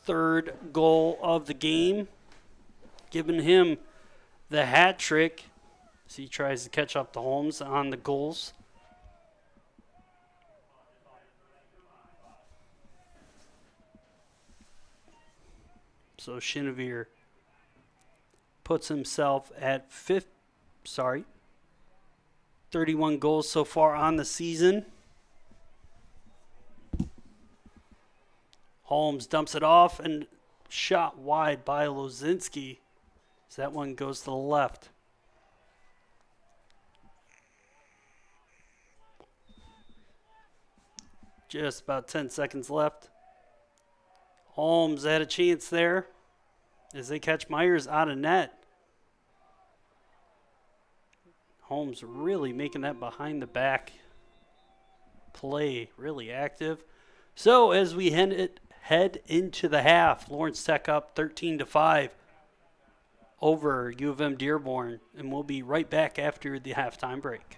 third goal of the game, giving him the hat trick as he tries to catch up to Holmes on the goals. So Shinavir puts himself at 31 goals so far on the season. Holmes dumps it off and shot wide by Lozinski. So that one goes to the left. Just about 10 seconds left. Holmes had a chance there as they catch Myers out of net. Holmes really making that behind the back play really active. So as we head into the half, Lawrence Tech up 13-5 over U of M Dearborn, and we'll be right back after the halftime break.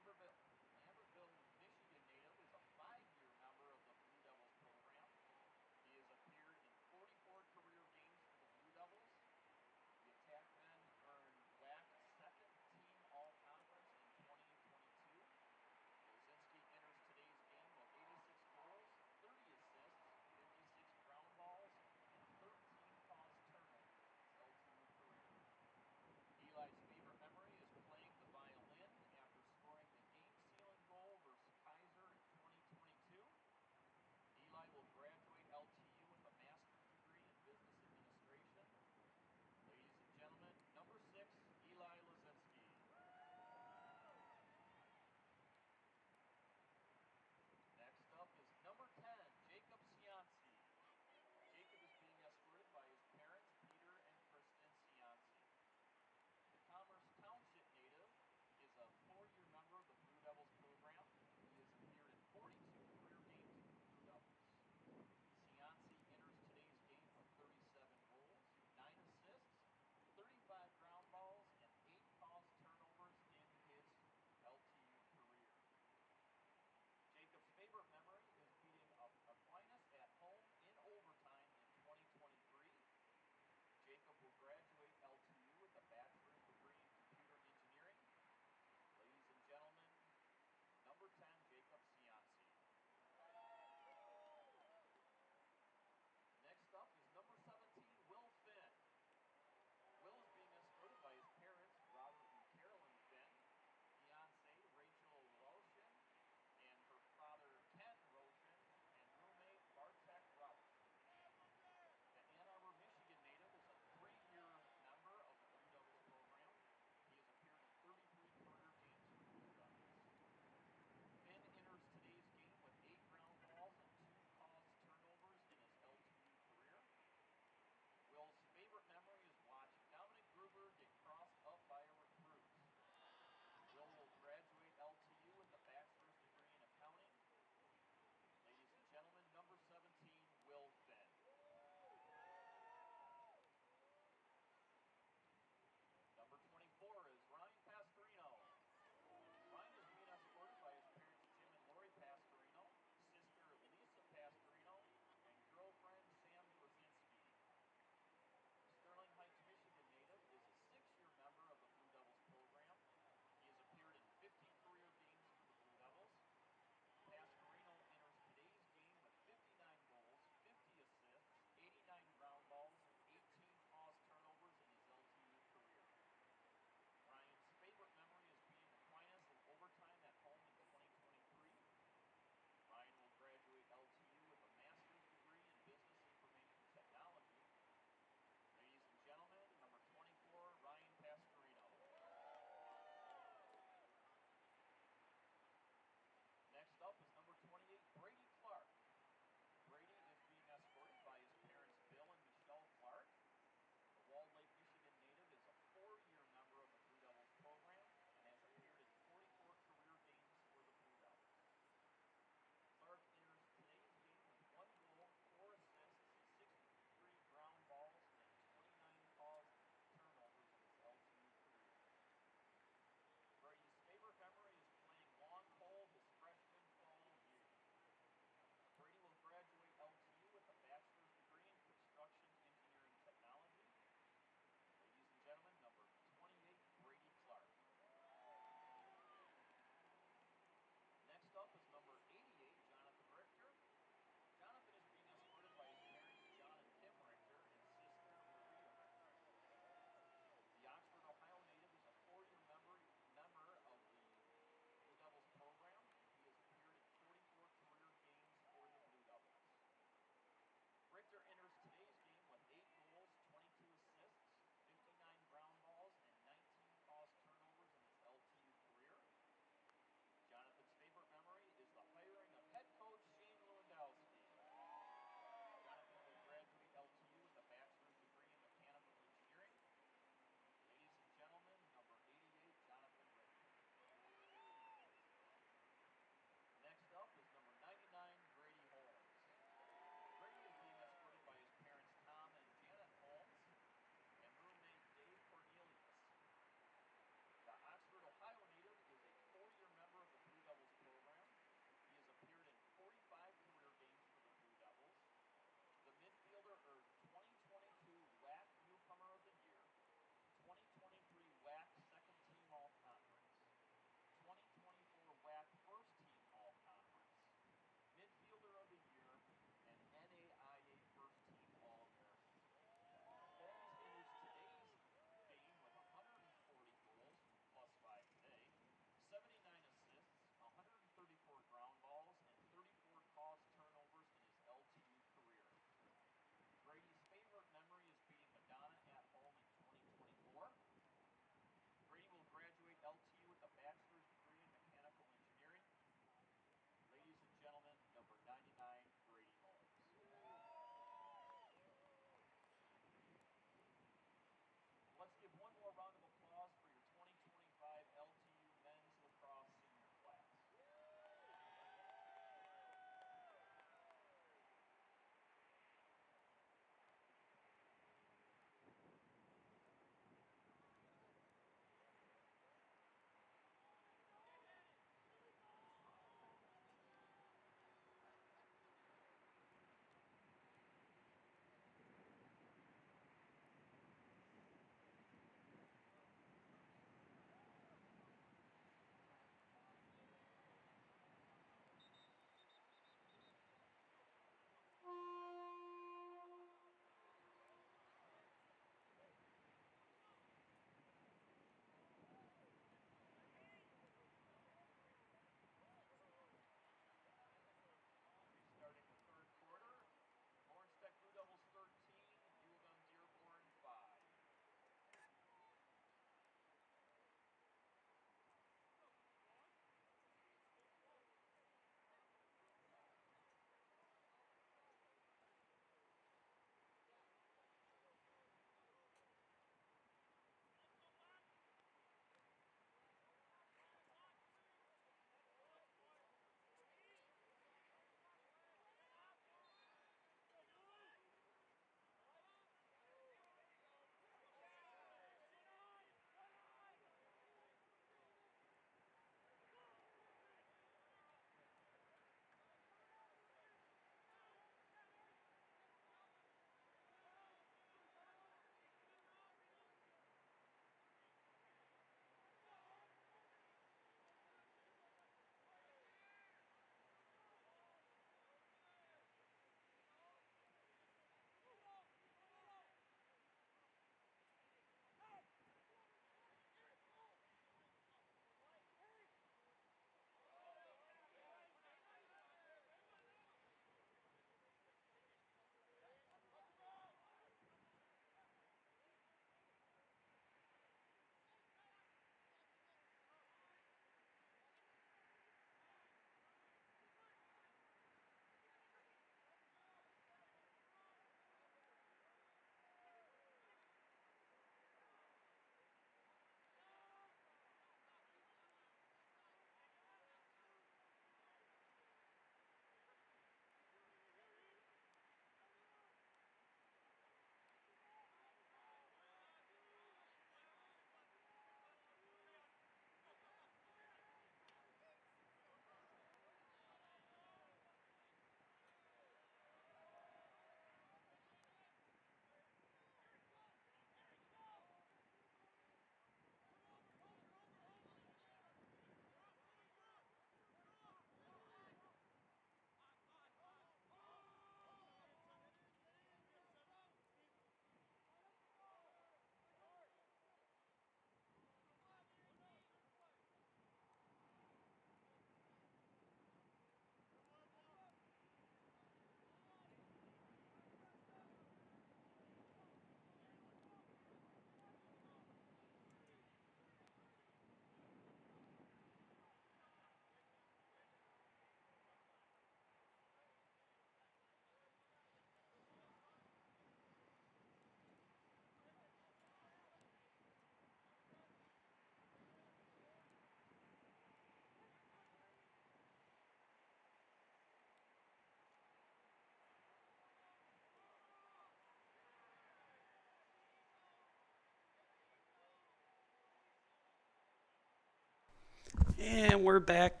And we're back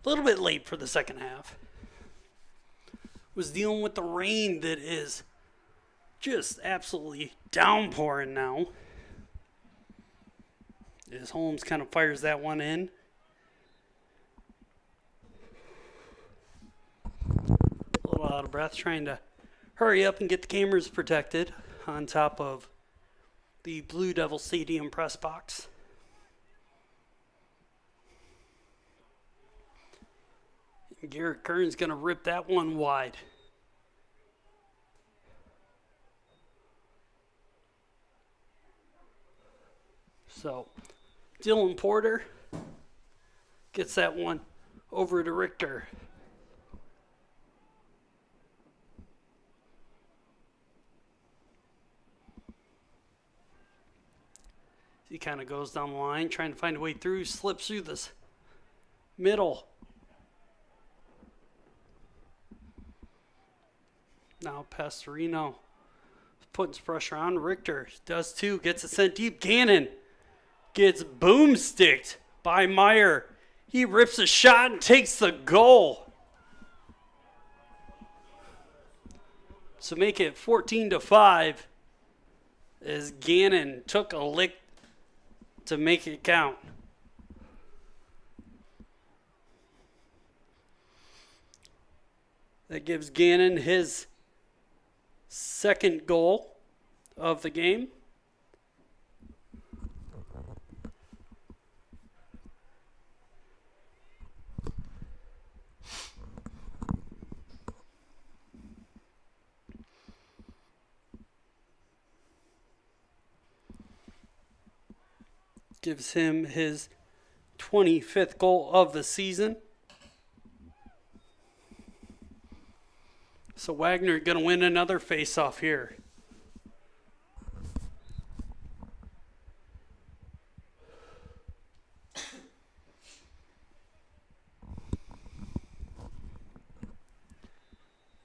a little bit late for the second half. Was dealing with the rain that is just absolutely downpouring now. As Holmes kind of fires that one in. A little out of breath, trying to hurry up and get the cameras protected on top of the Blue Devil Stadium press box. Garrett Kern's going to rip that one wide. So, Dylan Porter gets that one over to Richter. He kind of goes down the line, trying to find a way through, slips through this middle. Now Pastorino putting some pressure on. Richter does too, gets it sent deep. Gannon gets boomsticked by Meyer. He rips a shot and takes the goal. So make it 14-5 as Gannon took a lick to make it count. That gives Gannon his second goal of the game. Gives him his 25th goal of the season. So Wagner going to win another face-off here.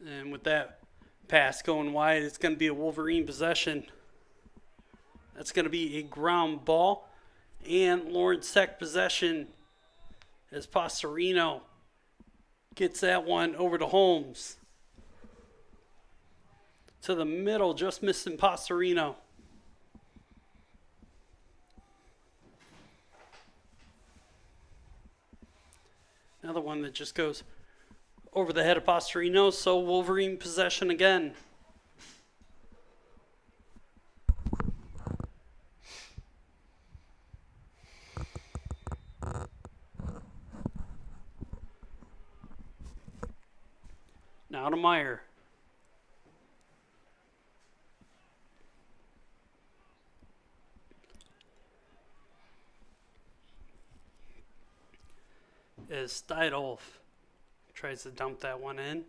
And with that pass going wide, it's going to be a Wolverine possession. That's going to be a ground ball. And Lawrence Tech possession as Pastorino gets that one over to Holmes. To the middle, just missing Pastorino. Another one that just goes over the head of Pastorino, so Wolverine possession again. Now to Meyer. As Steidolf tries to dump that one in.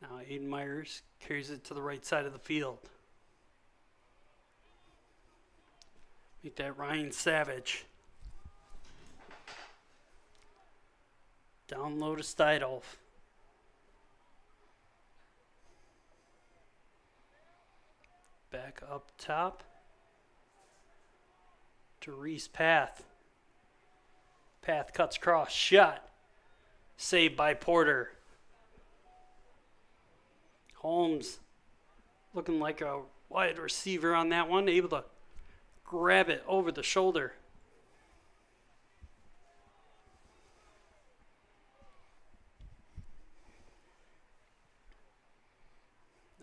Now Aiden Myers carries it to the right side of the field. Make that Ryan Savage. Down low to Steidolf. Back up top to Reese Path. Path cuts across. Shot. Saved by Porter. Holmes looking like a wide receiver on that one. Able to grab it over the shoulder.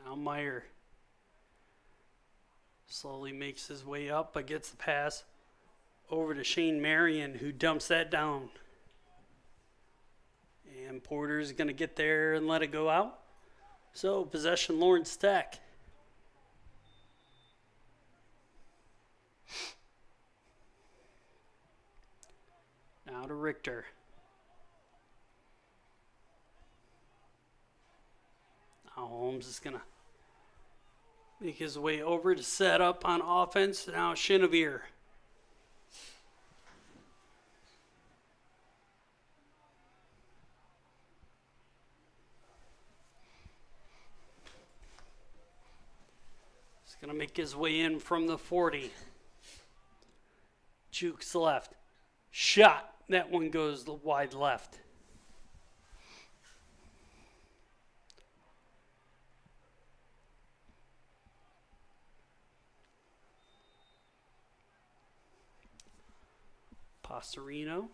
Now Meyer slowly makes his way up, but gets the pass over to Shane Marion, who dumps that down. And Porter's going to get there and let it go out. So possession Lawrence Tech. Now to Richter. Now Holmes is going to make his way over to set up on offense. Now Shinavir. Going to make his way in from the 40. Jukes left. Shot. That one goes wide left. Pastorino.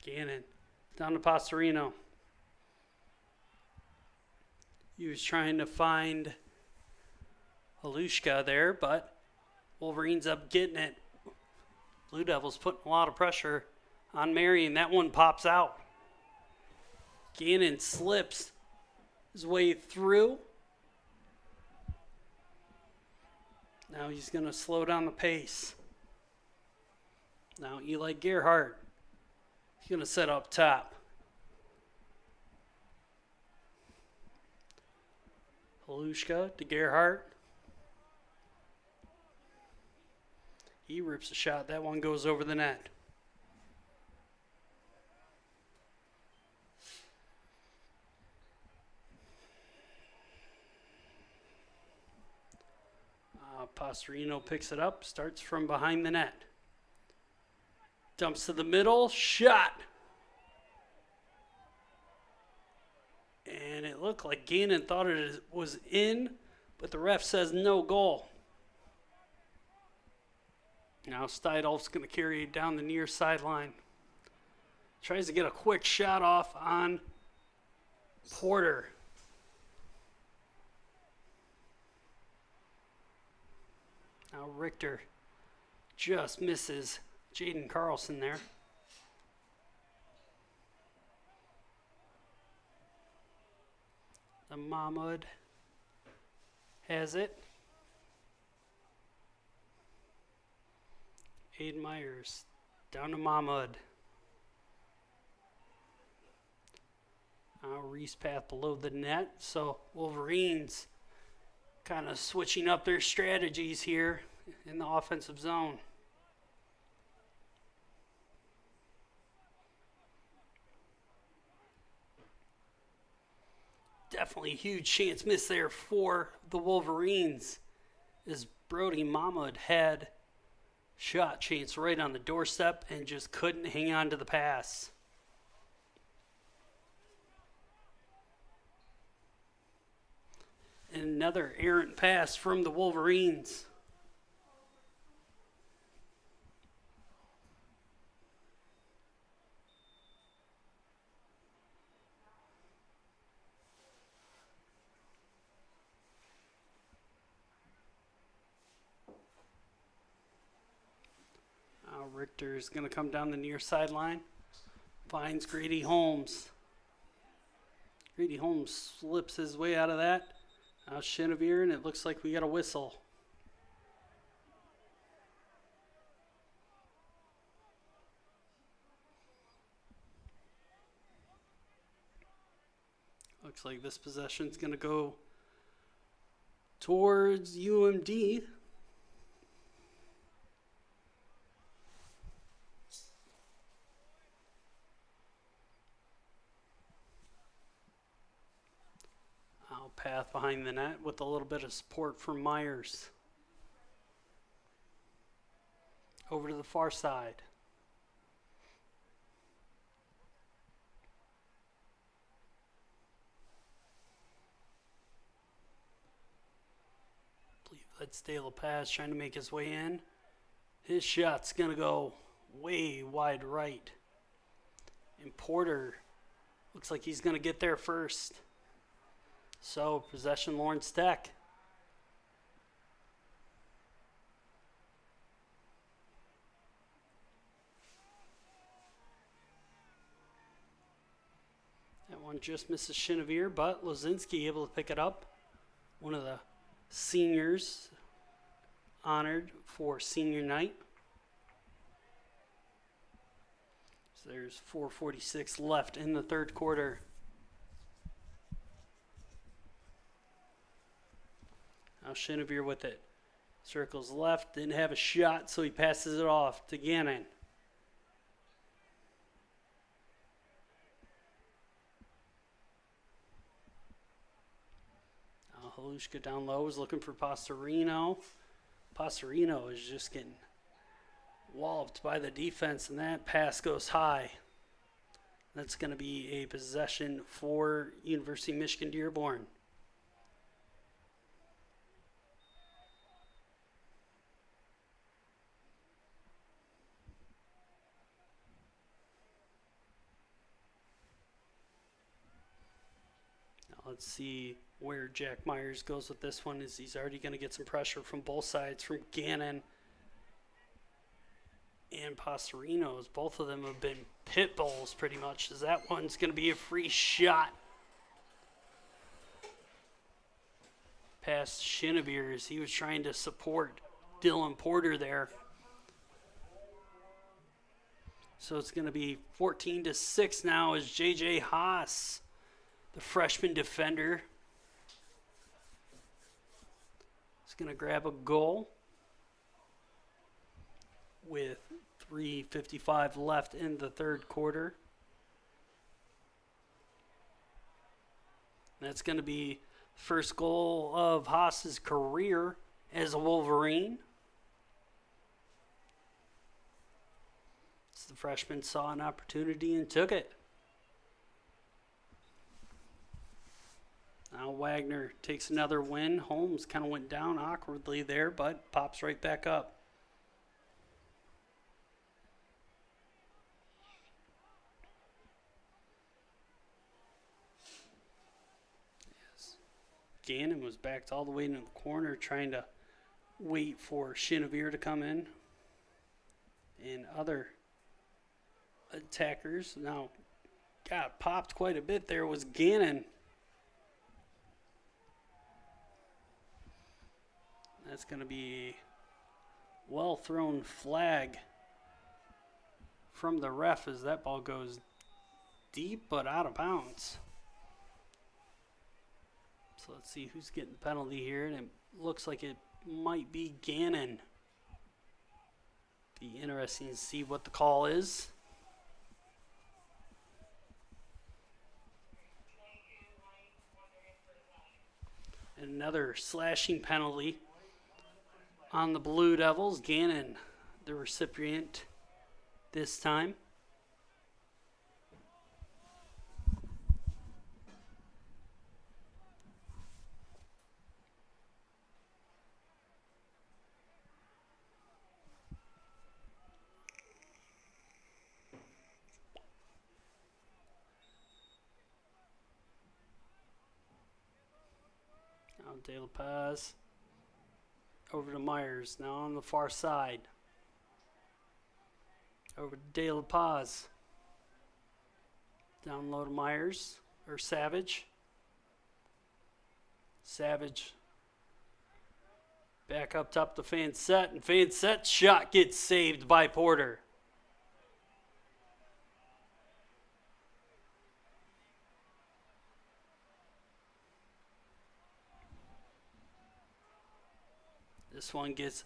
Gannon. Down to Pastorino. He was trying to find Halushka there, but Wolverines up getting it. Blue Devils putting a lot of pressure on Marion. That one pops out. Gannon slips his way through. Now he's going to slow down the pace. Now Eli Gerhardt. He's going to set up top. Halushka to Gerhardt. He rips a shot. That one goes over the net. Pastorino picks it up, starts from behind the net. Dumps to the middle, shot. And it looked like Gannon thought it was in, but the ref says no goal. Now Steidolf's going to carry it down the near sideline. Tries to get a quick shot off on Porter. Now Richter just misses Jaden Carlson there. The Mahmoud has it. Aiden Myers down to Mahmoud. Now Reese path below the net. So Wolverines kind of switching up their strategies here in the offensive zone. Definitely a huge chance miss there for the Wolverines as Brody Mahmoud had shot chance right on the doorstep and just couldn't hang on to the pass. And another errant pass from the Wolverines. Richter's going to come down the near sideline. Finds Grady Holmes. Grady Holmes slips his way out of that. Now Chenevere, and it looks like we got a whistle. Looks like this possession's going to go towards UMD. Path behind the net with a little bit of support from Myers. Over to the far side. I believe that's De La Paz trying to make his way in. His shot's going to go way wide right. And Porter looks like he's going to get there first. So, possession Lawrence Tech. That one just misses Chenevere, but Lozinski able to pick it up. One of the seniors honored for senior night. So there's 4:46 left in the third quarter. Now Chenevere with it. Circles left, didn't have a shot, so he passes it off to Gannon. Halushka down low is looking for Pastorino. Pastorino is just getting walloped by the defense, and that pass goes high. That's going to be a possession for University of Michigan Dearborn. Let's see where Jack Myers goes with this one, as he's already going to get some pressure from both sides, from Gannon and Pastorinos. Both of them have been pit bulls pretty much, as that one's going to be a free shot past Shinnebeer as he was trying to support Dylan Porter there. So it's going to be 14-6 now as J.J. Haas, the freshman defender, is going to grab a goal with 3:55 left in the third quarter. That's going to be first goal of Haas's career as a Wolverine. So the freshman saw an opportunity and took it. Now Wagner takes another win. Holmes kind of went down awkwardly there, but pops right back up. Yes. Gannon was backed all the way into the corner trying to wait for Shinnebeer to come in. And other attackers now got popped quite a bit there was Gannon. That's going to be well thrown flag from the ref as that ball goes deep but out of bounds. So let's see who's getting the penalty here, and it looks like it might be Gannon. Be interesting to see what the call is. And another slashing penalty on the Blue Devils. Gannon, the recipient this time. Now De La Paz. Over to Myers, now on the far side. Over to De La Paz. Down low to Myers, or Savage. Savage back up top to Fansett, and Fansett's shot gets saved by Porter. This one gets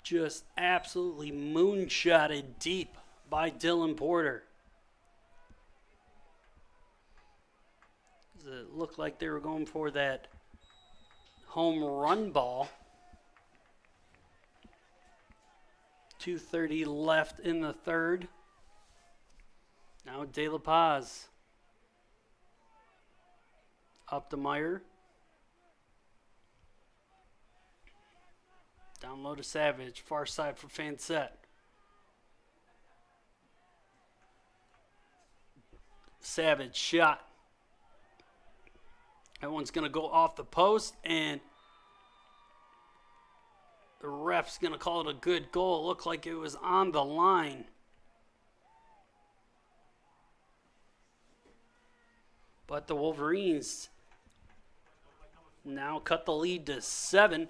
just absolutely moonshotted deep by Dylan Porter. It looked like they were going for that home run ball. 2:30 left in the third. Now De La Paz. Up to Meyer. Down low to Savage, far side for Fansett. Savage shot. That one's going to go off the post, and the ref's going to call it a good goal. It looked like it was on the line. But the Wolverines now cut the lead to 7.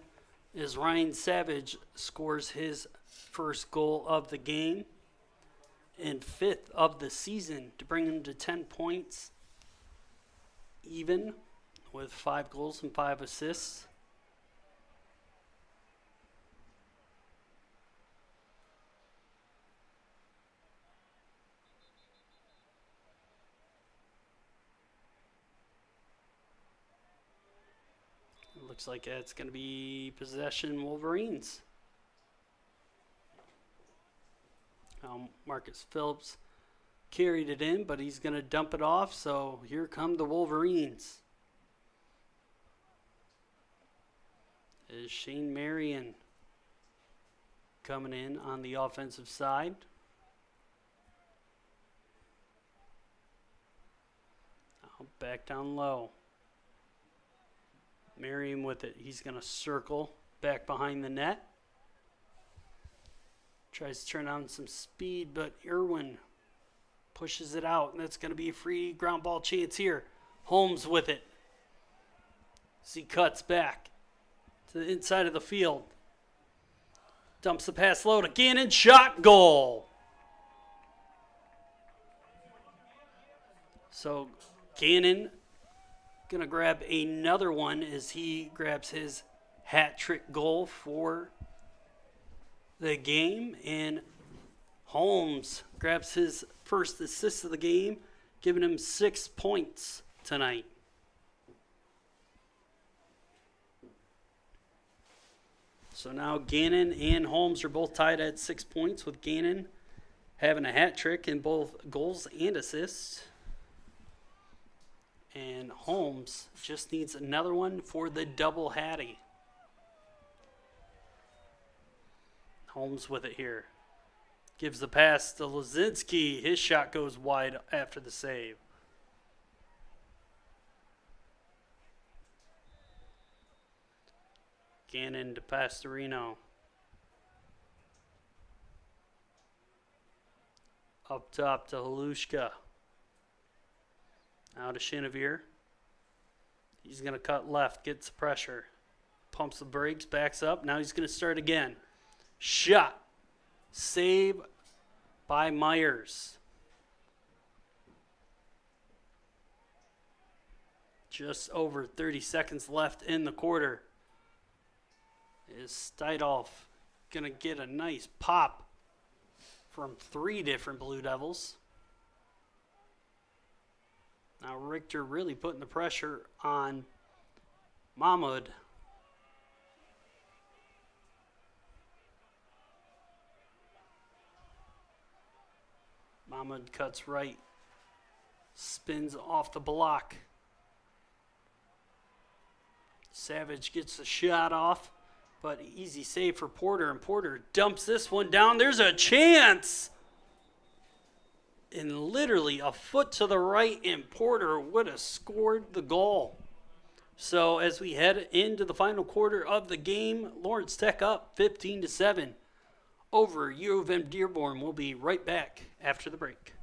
As Ryan Savage scores his first goal of the game and 5th of the season to bring him to 10 points, even with 5 goals and 5 assists. Looks like it's going to be possession Wolverines. Marcus Phillips carried it in, but he's going to dump it off, so here come the Wolverines. Is Shane Marion coming in on the offensive side. Now back down low. Marion with it. He's going to circle back behind the net. Tries to turn on some speed, but Irwin pushes it out, and that's going to be a free ground ball chance here. Holmes with it. As he cuts back to the inside of the field. Dumps the pass low to Gannon. Shot, goal. So Gannon going to grab another one as he grabs his hat trick goal for the game. And Holmes grabs his first assist of the game, giving him 6 points tonight. So now Gannon and Holmes are both tied at 6 points, with Gannon having a hat trick in both goals and assists. And Holmes just needs another one for the double hattie. Holmes with it here. Gives the pass to Lozinski. His shot goes wide after the save. Gannon to Pastorino. Up top to Halushka. Now to Shinavir. He's going to cut left, gets the pressure. Pumps the brakes, backs up. Now he's going to start again. Shot. Save by Myers. Just over 30 seconds left in the quarter. Is Stidolf going to get a nice pop from 3 different Blue Devils. Now Richter really putting the pressure on Mahmoud. Mahmoud cuts right, spins off the block. Savage gets the shot off, but easy save for Porter, and Porter dumps this one down. There's a chance! And literally a foot to the right, and Porter would have scored the goal. So as we head into the final quarter of the game, Lawrence Tech up 15-7 over U of M Dearborn. We'll be right back after the break.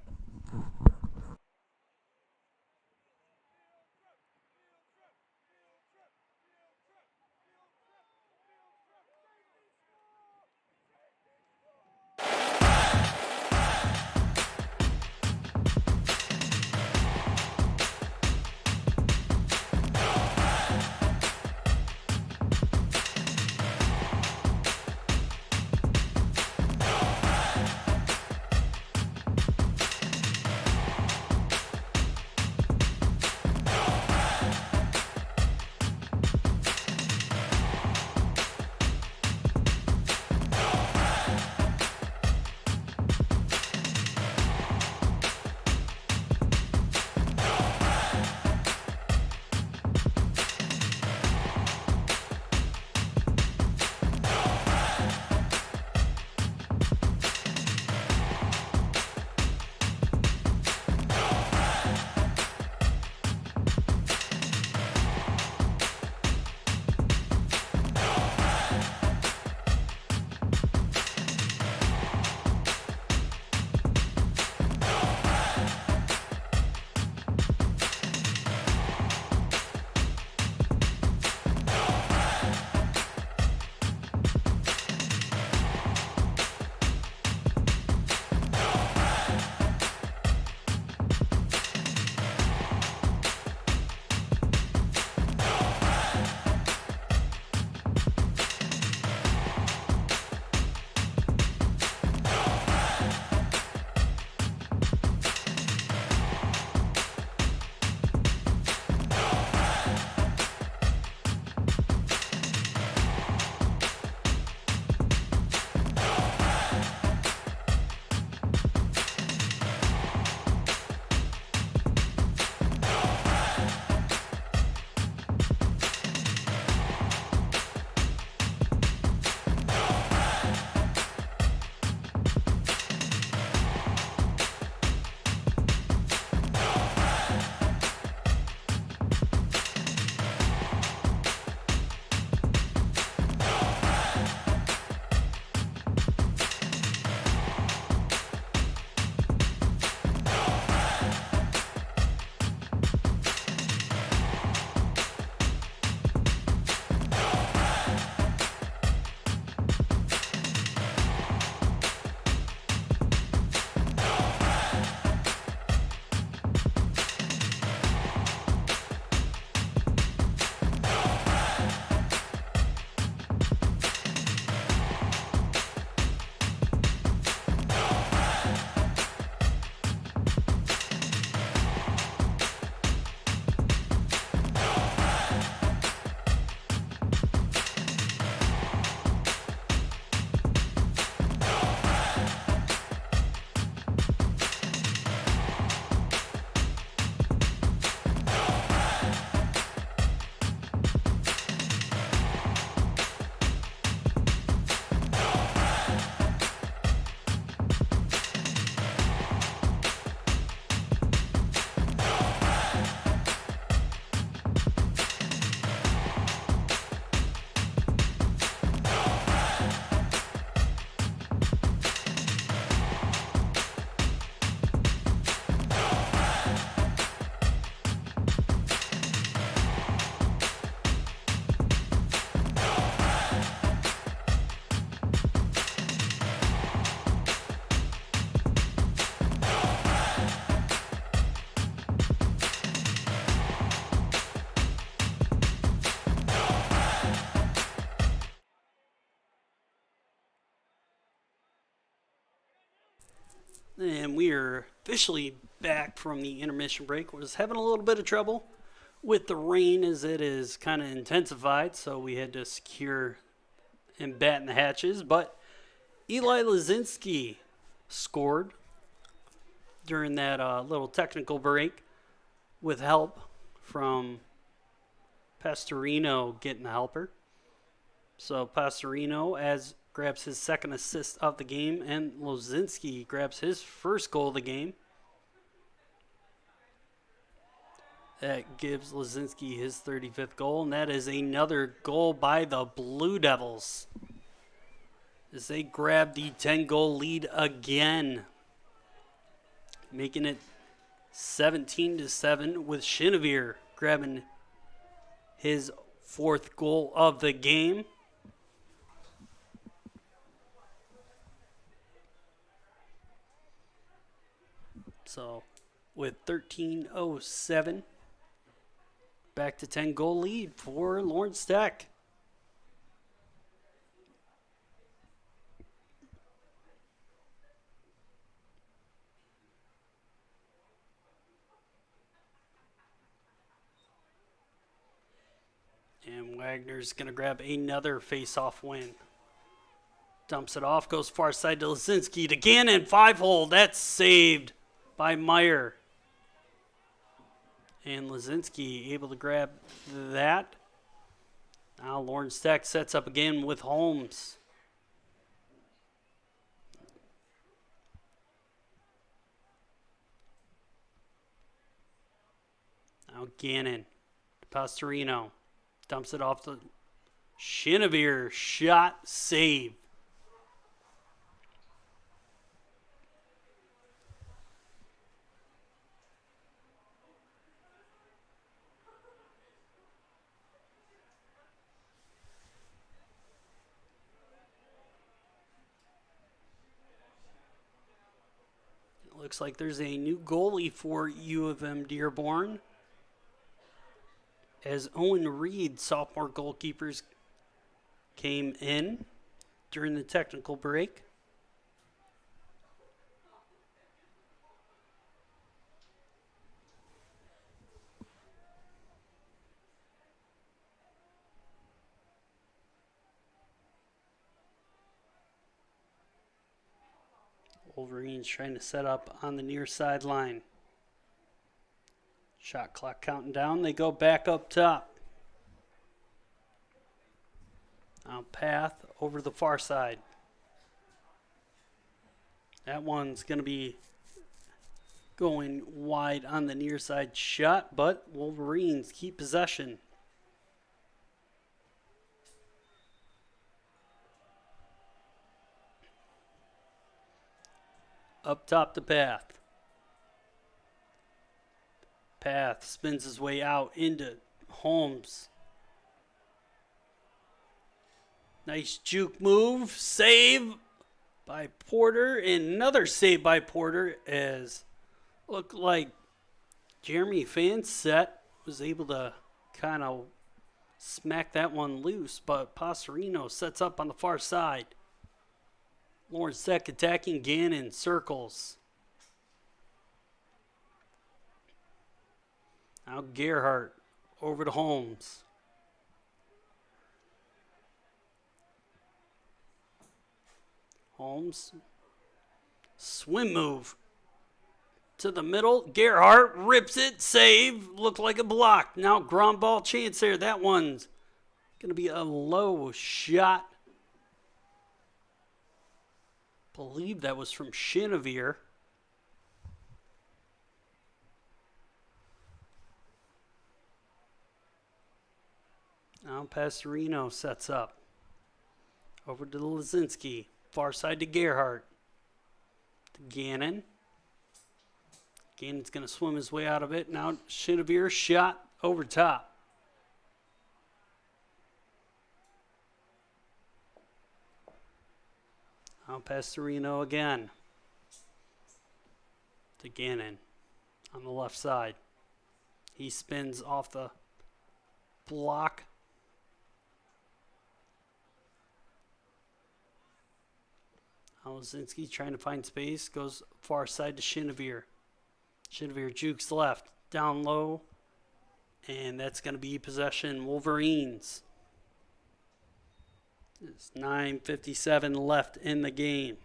And we are officially back from the intermission break. Was having a little bit of trouble with the rain as it is kind of intensified, so we had to secure and batten the hatches. But Eli Lazinski scored during that little technical break with help from Pastorino getting the helper. So Pastorino grabs his second assist of the game, and Lazinski grabs his first goal of the game. That gives Lazinski his 35th goal, and that is another goal by the Blue Devils as they grab the 10-goal lead again, making it 17-7 with Chenevere grabbing his fourth goal of the game. So with 13:07, back to 10-goal lead for Lawrence Tech. And Wagner's going to grab another face-off win. Dumps it off, goes far side to Lazinski. To Gannon, 5-hole. That's saved by Meyer. And Lazinski able to grab that. Now Lawrence Tech sets up again with Holmes. Now Gannon to Pastorino. Dumps it off to Chenevere. Shot, save. Looks like there's a new goalie for U of M Dearborn, as Owen Reed, sophomore goalkeepers, came in during the technical break. Wolverines trying to set up on the near sideline. Shot clock counting down. They go back up top. Now path over the far side. That one's going to be going wide on the near side shot, but Wolverines keep possession. Up top to Path. Path spins his way out into Holmes. Nice juke move. Save by Porter. And another save by Porter as looked like Jeremy Fansett was able to kind of smack that one loose, but Pastorino sets up on the far side. Lawrence Tech attacking Gannon, circles. Now Gerhardt over to Holmes. Holmes, swim move to the middle. Gerhardt rips it, save, looked like a block. Now ground ball chance there. That one's going to be a low shot. Believe that was from Chenevere. Now Pastorino sets up. Over to Lazinski. Far side to Gerhardt. To Gannon. Gannon's going to swim his way out of it. Now Chenevere shot over top. Now Pastorino again. To Gannon on the left side. He spins off the block. Lozinski trying to find space, goes far side to Shinavir. Shinavir jukes left, down low, and that's going to be possession Wolverines. There's 9:57 left in the game.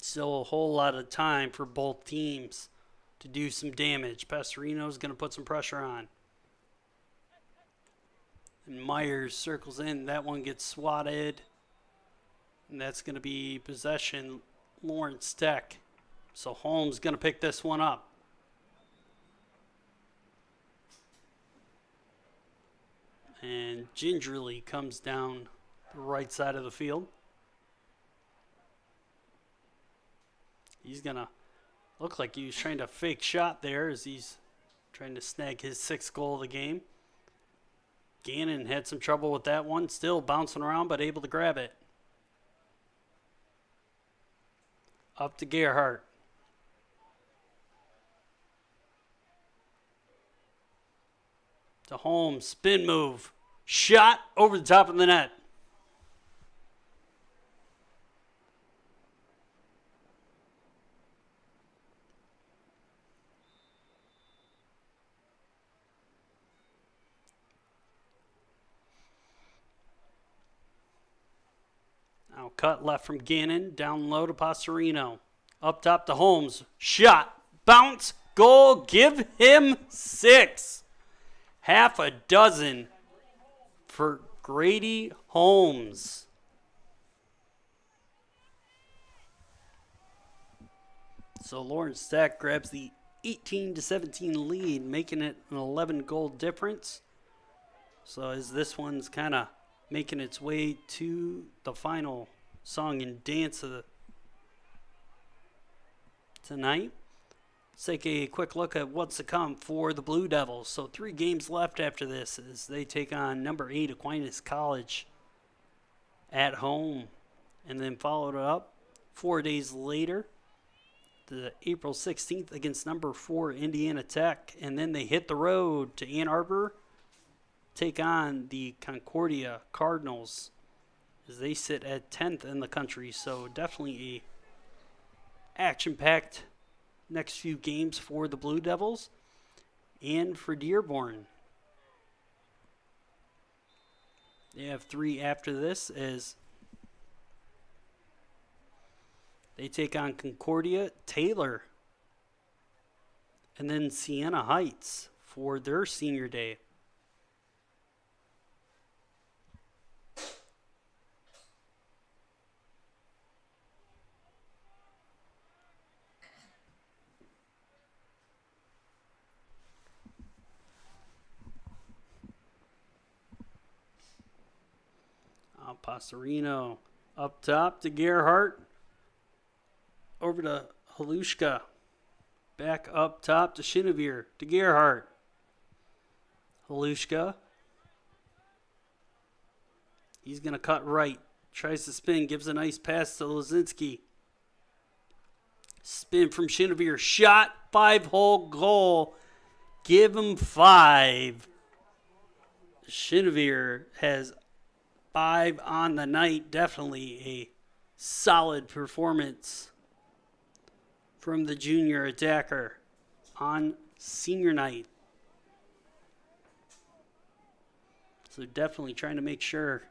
Still a whole lot of time for both teams to do some damage. Pastorino's going to put some pressure on. And Myers circles in. That one gets swatted. And that's going to be possession Lawrence Tech. So Holmes going to pick this one up. And gingerly comes down the right side of the field. He's going to look like he was trying to fake shot there as he's trying to snag his 6th goal of the game. Gannon had some trouble with that one, still bouncing around but able to grab it. Up to Gerhardt. To Holmes, spin move. Shot over the top of the net. Now cut left from Gannon, down low to Pastorino. Up top to Holmes. Shot, bounce, goal, give him 6. Half a dozen for Grady Holmes. So Lawrence Tech grabs the 18-17 lead, making it an 11-goal difference. So as this one's kind of making its way to the final song and dance of tonight. Let's take a quick look at what's to come for the Blue Devils. So 3 games left after this as they take on number 8 Aquinas College at home. And then followed up 4 days later, the April 16th against number 4 Indiana Tech. And then they hit the road to Ann Arbor, take on the Concordia Cardinals as they sit at 10th in the country. So definitely a action-packed next few games for the Blue Devils and for Dearborn. They have 3 after this as they take on Concordia, Taylor, and then Siena Heights for their senior day. Pastorino up top to Gerhardt. Over to Halushka. Back up top to Shinavir to Gerhardt. Halushka. He's going to cut right. Tries to spin. Gives a nice pass to Lozinski. Spin from Shinavir. Shot. 5-hole goal. Give him 5. Shinavir has 5 on the night. Definitely a solid performance from the junior attacker on senior night. So definitely trying to make sure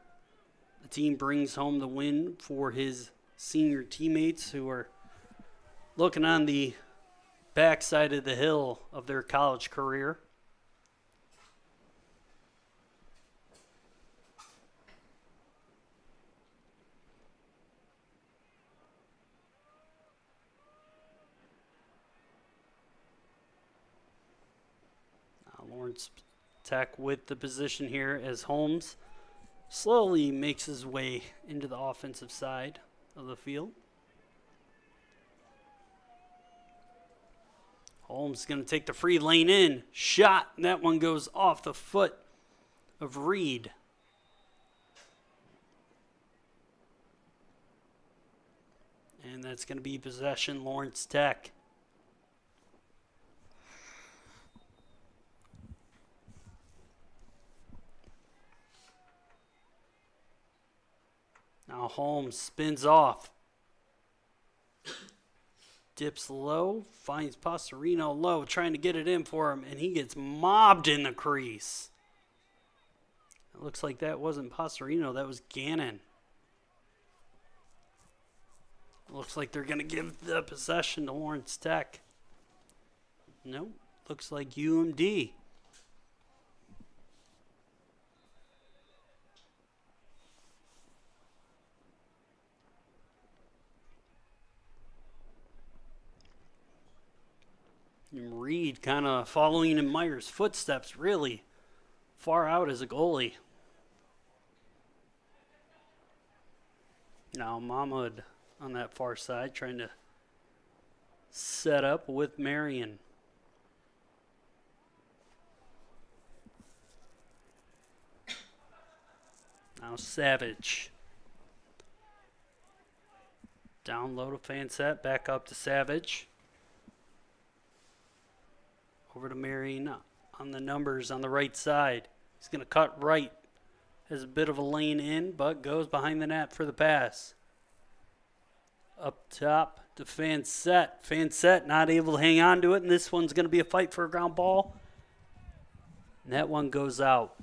the team brings home the win for his senior teammates who are looking on the backside of the hill of their college career. Lawrence Tech with the position here as Holmes slowly makes his way into the offensive side of the field. Holmes is going to take the free lane in. Shot. And that one goes off the foot of Reed. And that's going to be possession Lawrence Tech. Now Holmes spins off. Dips low, finds Pastorino low, trying to get it in for him, and he gets mobbed in the crease. It looks like that wasn't Pastorino, that was Gannon. Looks like they're going to give the possession to Lawrence Tech. Nope, looks like UMD. And Reed kind of following in Meyer's footsteps, really far out as a goalie. Now Mahmoud on that far side trying to set up with Marion. Now Savage. Down low to Fansett, back up to Savage. Over to Marion on the numbers on the right side. He's going to cut right. Has a bit of a lane in, but goes behind the net for the pass. Up top to Fansett. Fansett not able to hang on to it, and this one's going to be a fight for a ground ball. And that one goes out.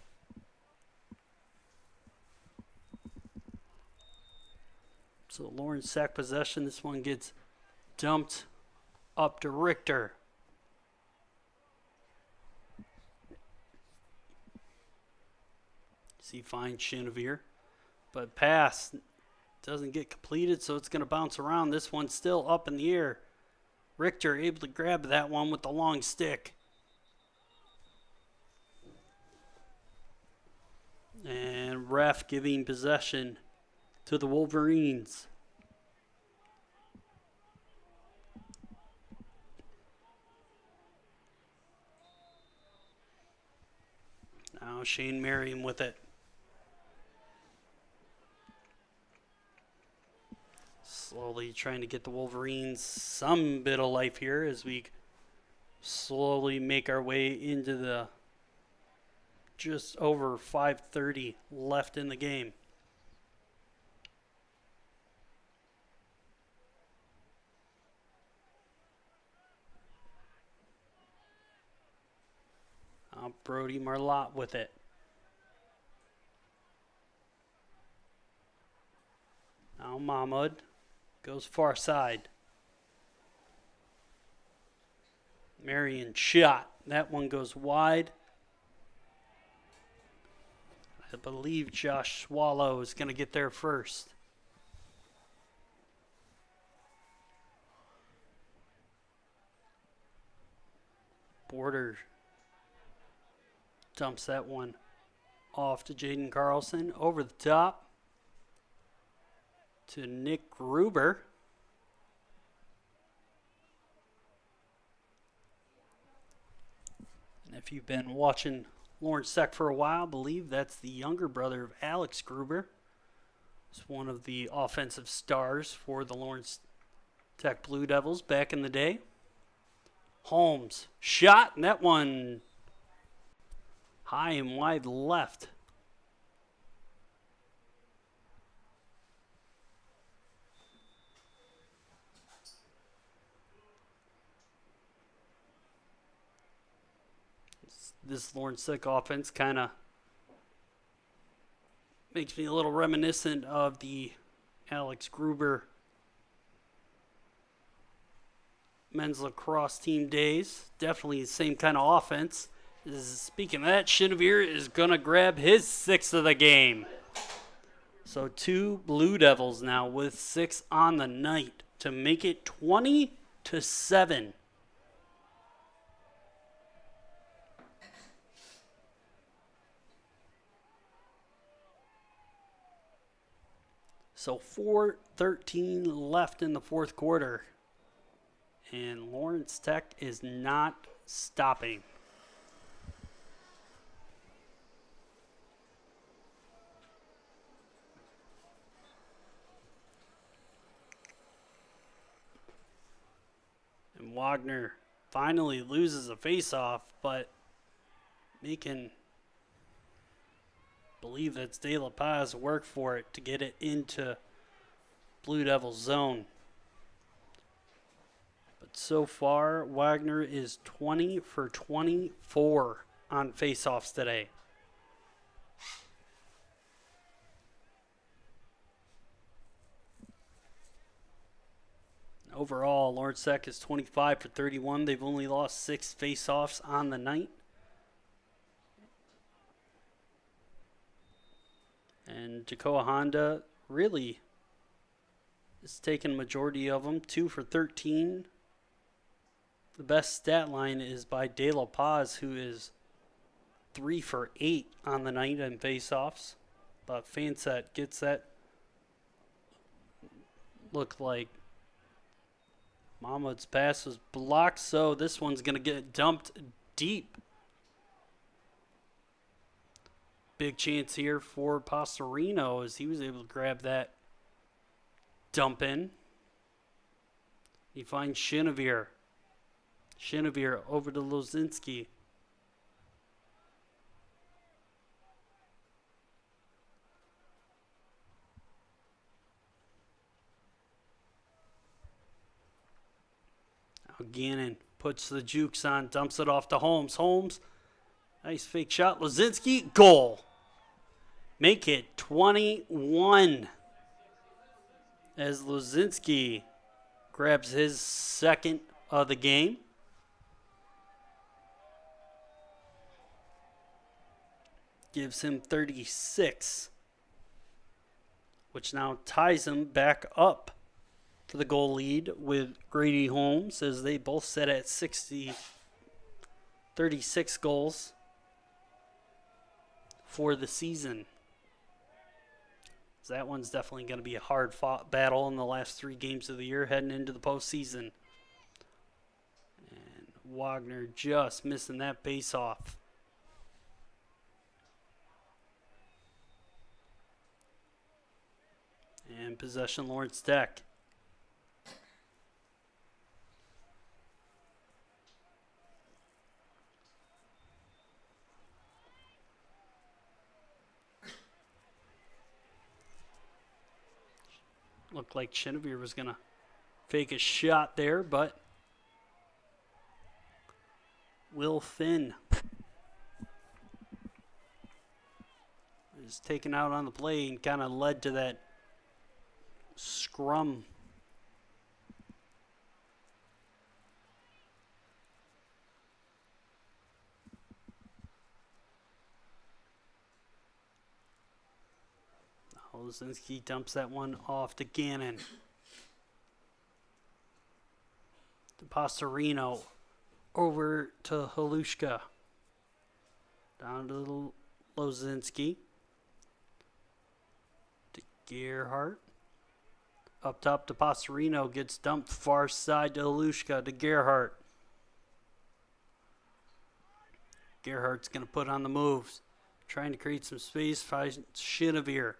So Lawrence Sack possession. This one gets dumped up to Richter. He finds Chenevere, but pass doesn't get completed, so it's going to bounce around. This one's still up in the air. Richter able to grab that one with the long stick. And ref giving possession to the Wolverines. Now Shane Merriam with it. Slowly trying to get the Wolverines some bit of life here as we slowly make our way into the just over 5:30 left in the game. Brody Marlott with it. Now Mahmoud goes far side. Marion shot. That one goes wide. I believe Josh Swallow is going to get there first. Border dumps that one off to Jaden Carlson. Over the top to Nick Gruber. And if you've been watching Lawrence Tech for a while, I believe that's the younger brother of Alex Gruber. He's one of the offensive stars for the Lawrence Tech Blue Devils back in the day. Holmes shot, and that one high and wide left. This Lawrence Tech offense kind of makes me a little reminiscent of the Alex Gruber men's lacrosse team days. Definitely the same kind of offense. Speaking of that, Chenevere is going to grab his sixth of the game. So 2 Blue Devils now with 6 on the night to make it 20-7. So 4:13 left in the fourth quarter. And Lawrence Tech is not stopping. And Wagner finally loses a faceoff, but making believe that's De La Paz work for it to get it into Blue Devils zone. But so far, Wagner is 20 for 24 on faceoffs today. Overall, Lawrence Tech is 25 for 31. They've only lost 6 faceoffs on the night. And Jacoa Honda really is taking a majority of them, 2 for 13. The best stat line is by De La Paz, who is 3 for 8 on the night in faceoffs. But Fansett gets that. Looked like Mahmoud's pass was blocked, so this one's going to get dumped deep. Big chance here for Pastorino as he was able to grab that dump in. He finds Shinavir. Shinavir over to Lozinski. Now Gannon puts the jukes on, dumps it off to Holmes. Holmes, nice fake shot. Lozinski, goal. Make it 21 as Lozinski grabs his second of the game. Gives him 36, which now ties him back up for the goal lead with Grady Holmes as they both set at 36 goals for the season. So that one's definitely going to be a hard-fought battle in the last 3 games of the year heading into the postseason. And Wagner just missing that base-off. And possession Lawrence Tech. Looked like Chenevere was going to fake a shot there, but Will Finn is taken out on the play and kind of led to that scrum. Lozinski dumps that one off to Gannon. To Pastorino. Over to Halushka. Down to Lozinski. To Gerhardt. Up top to Pastorino. Gets dumped far side to Halushka. To Gerhardt. Gerhardt's going to put on the moves. Trying to create some space. Finds Shinavir.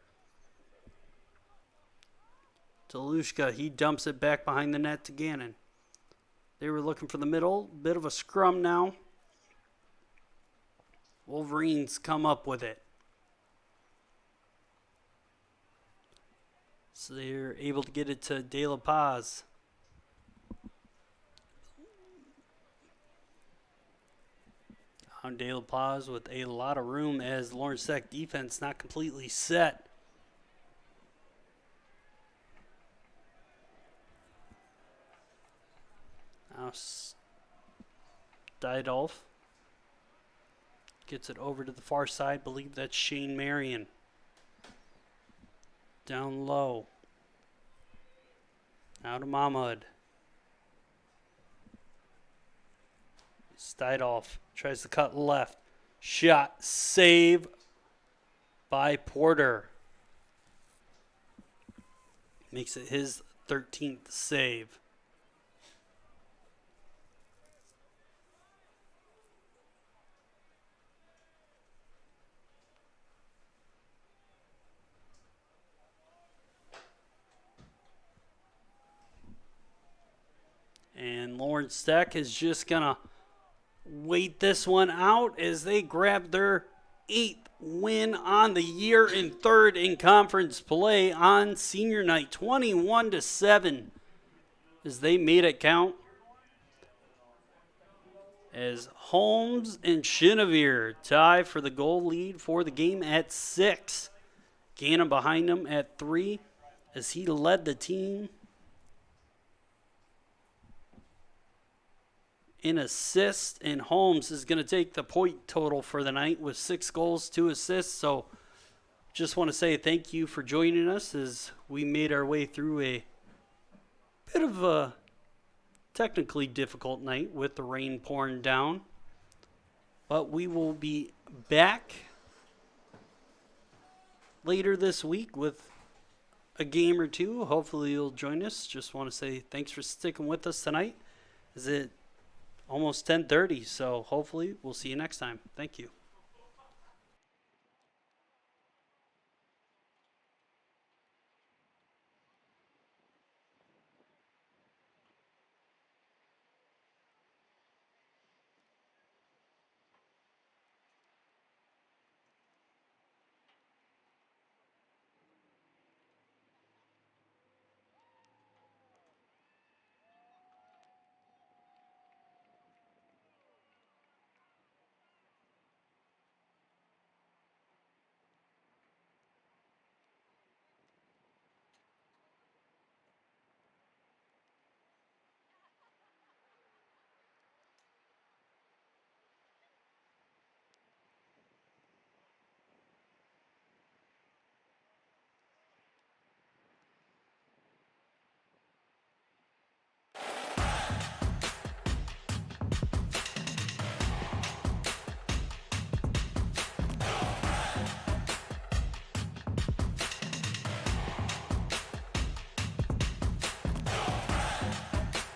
To Lushka, he dumps it back behind the net to Gannon. They were looking for the middle. Bit of a scrum now. Wolverines come up with it. So they're able to get it to De La Paz. On De La Paz with a lot of room as Lawrence Tech defense not completely set. Now Didolf gets it over to the far side. Believe that's Shane Marion. Down low. Now to Mahmoud. Didolf tries to cut left. Shot. Save by Porter. Makes it his 13th save. And Lawrence Tech is just going to wait this one out as they grab their 8th win on the year and third in conference play on senior night, 21-7, as they made it count. As Holmes and Chenevere tie for the goal lead for the game at 6. Gannon behind him at 3 as he led the team in assists, and Holmes is going to take the point total for the night with 6 goals, 2 assists. So just want to say thank you for joining us as we made our way through a bit of a technically difficult night with the rain pouring down. But we will be back later this week with a game or two. Hopefully you'll join us. Just want to say thanks for sticking with us tonight. Is it almost 10:30, so hopefully we'll see you next time. Thank you.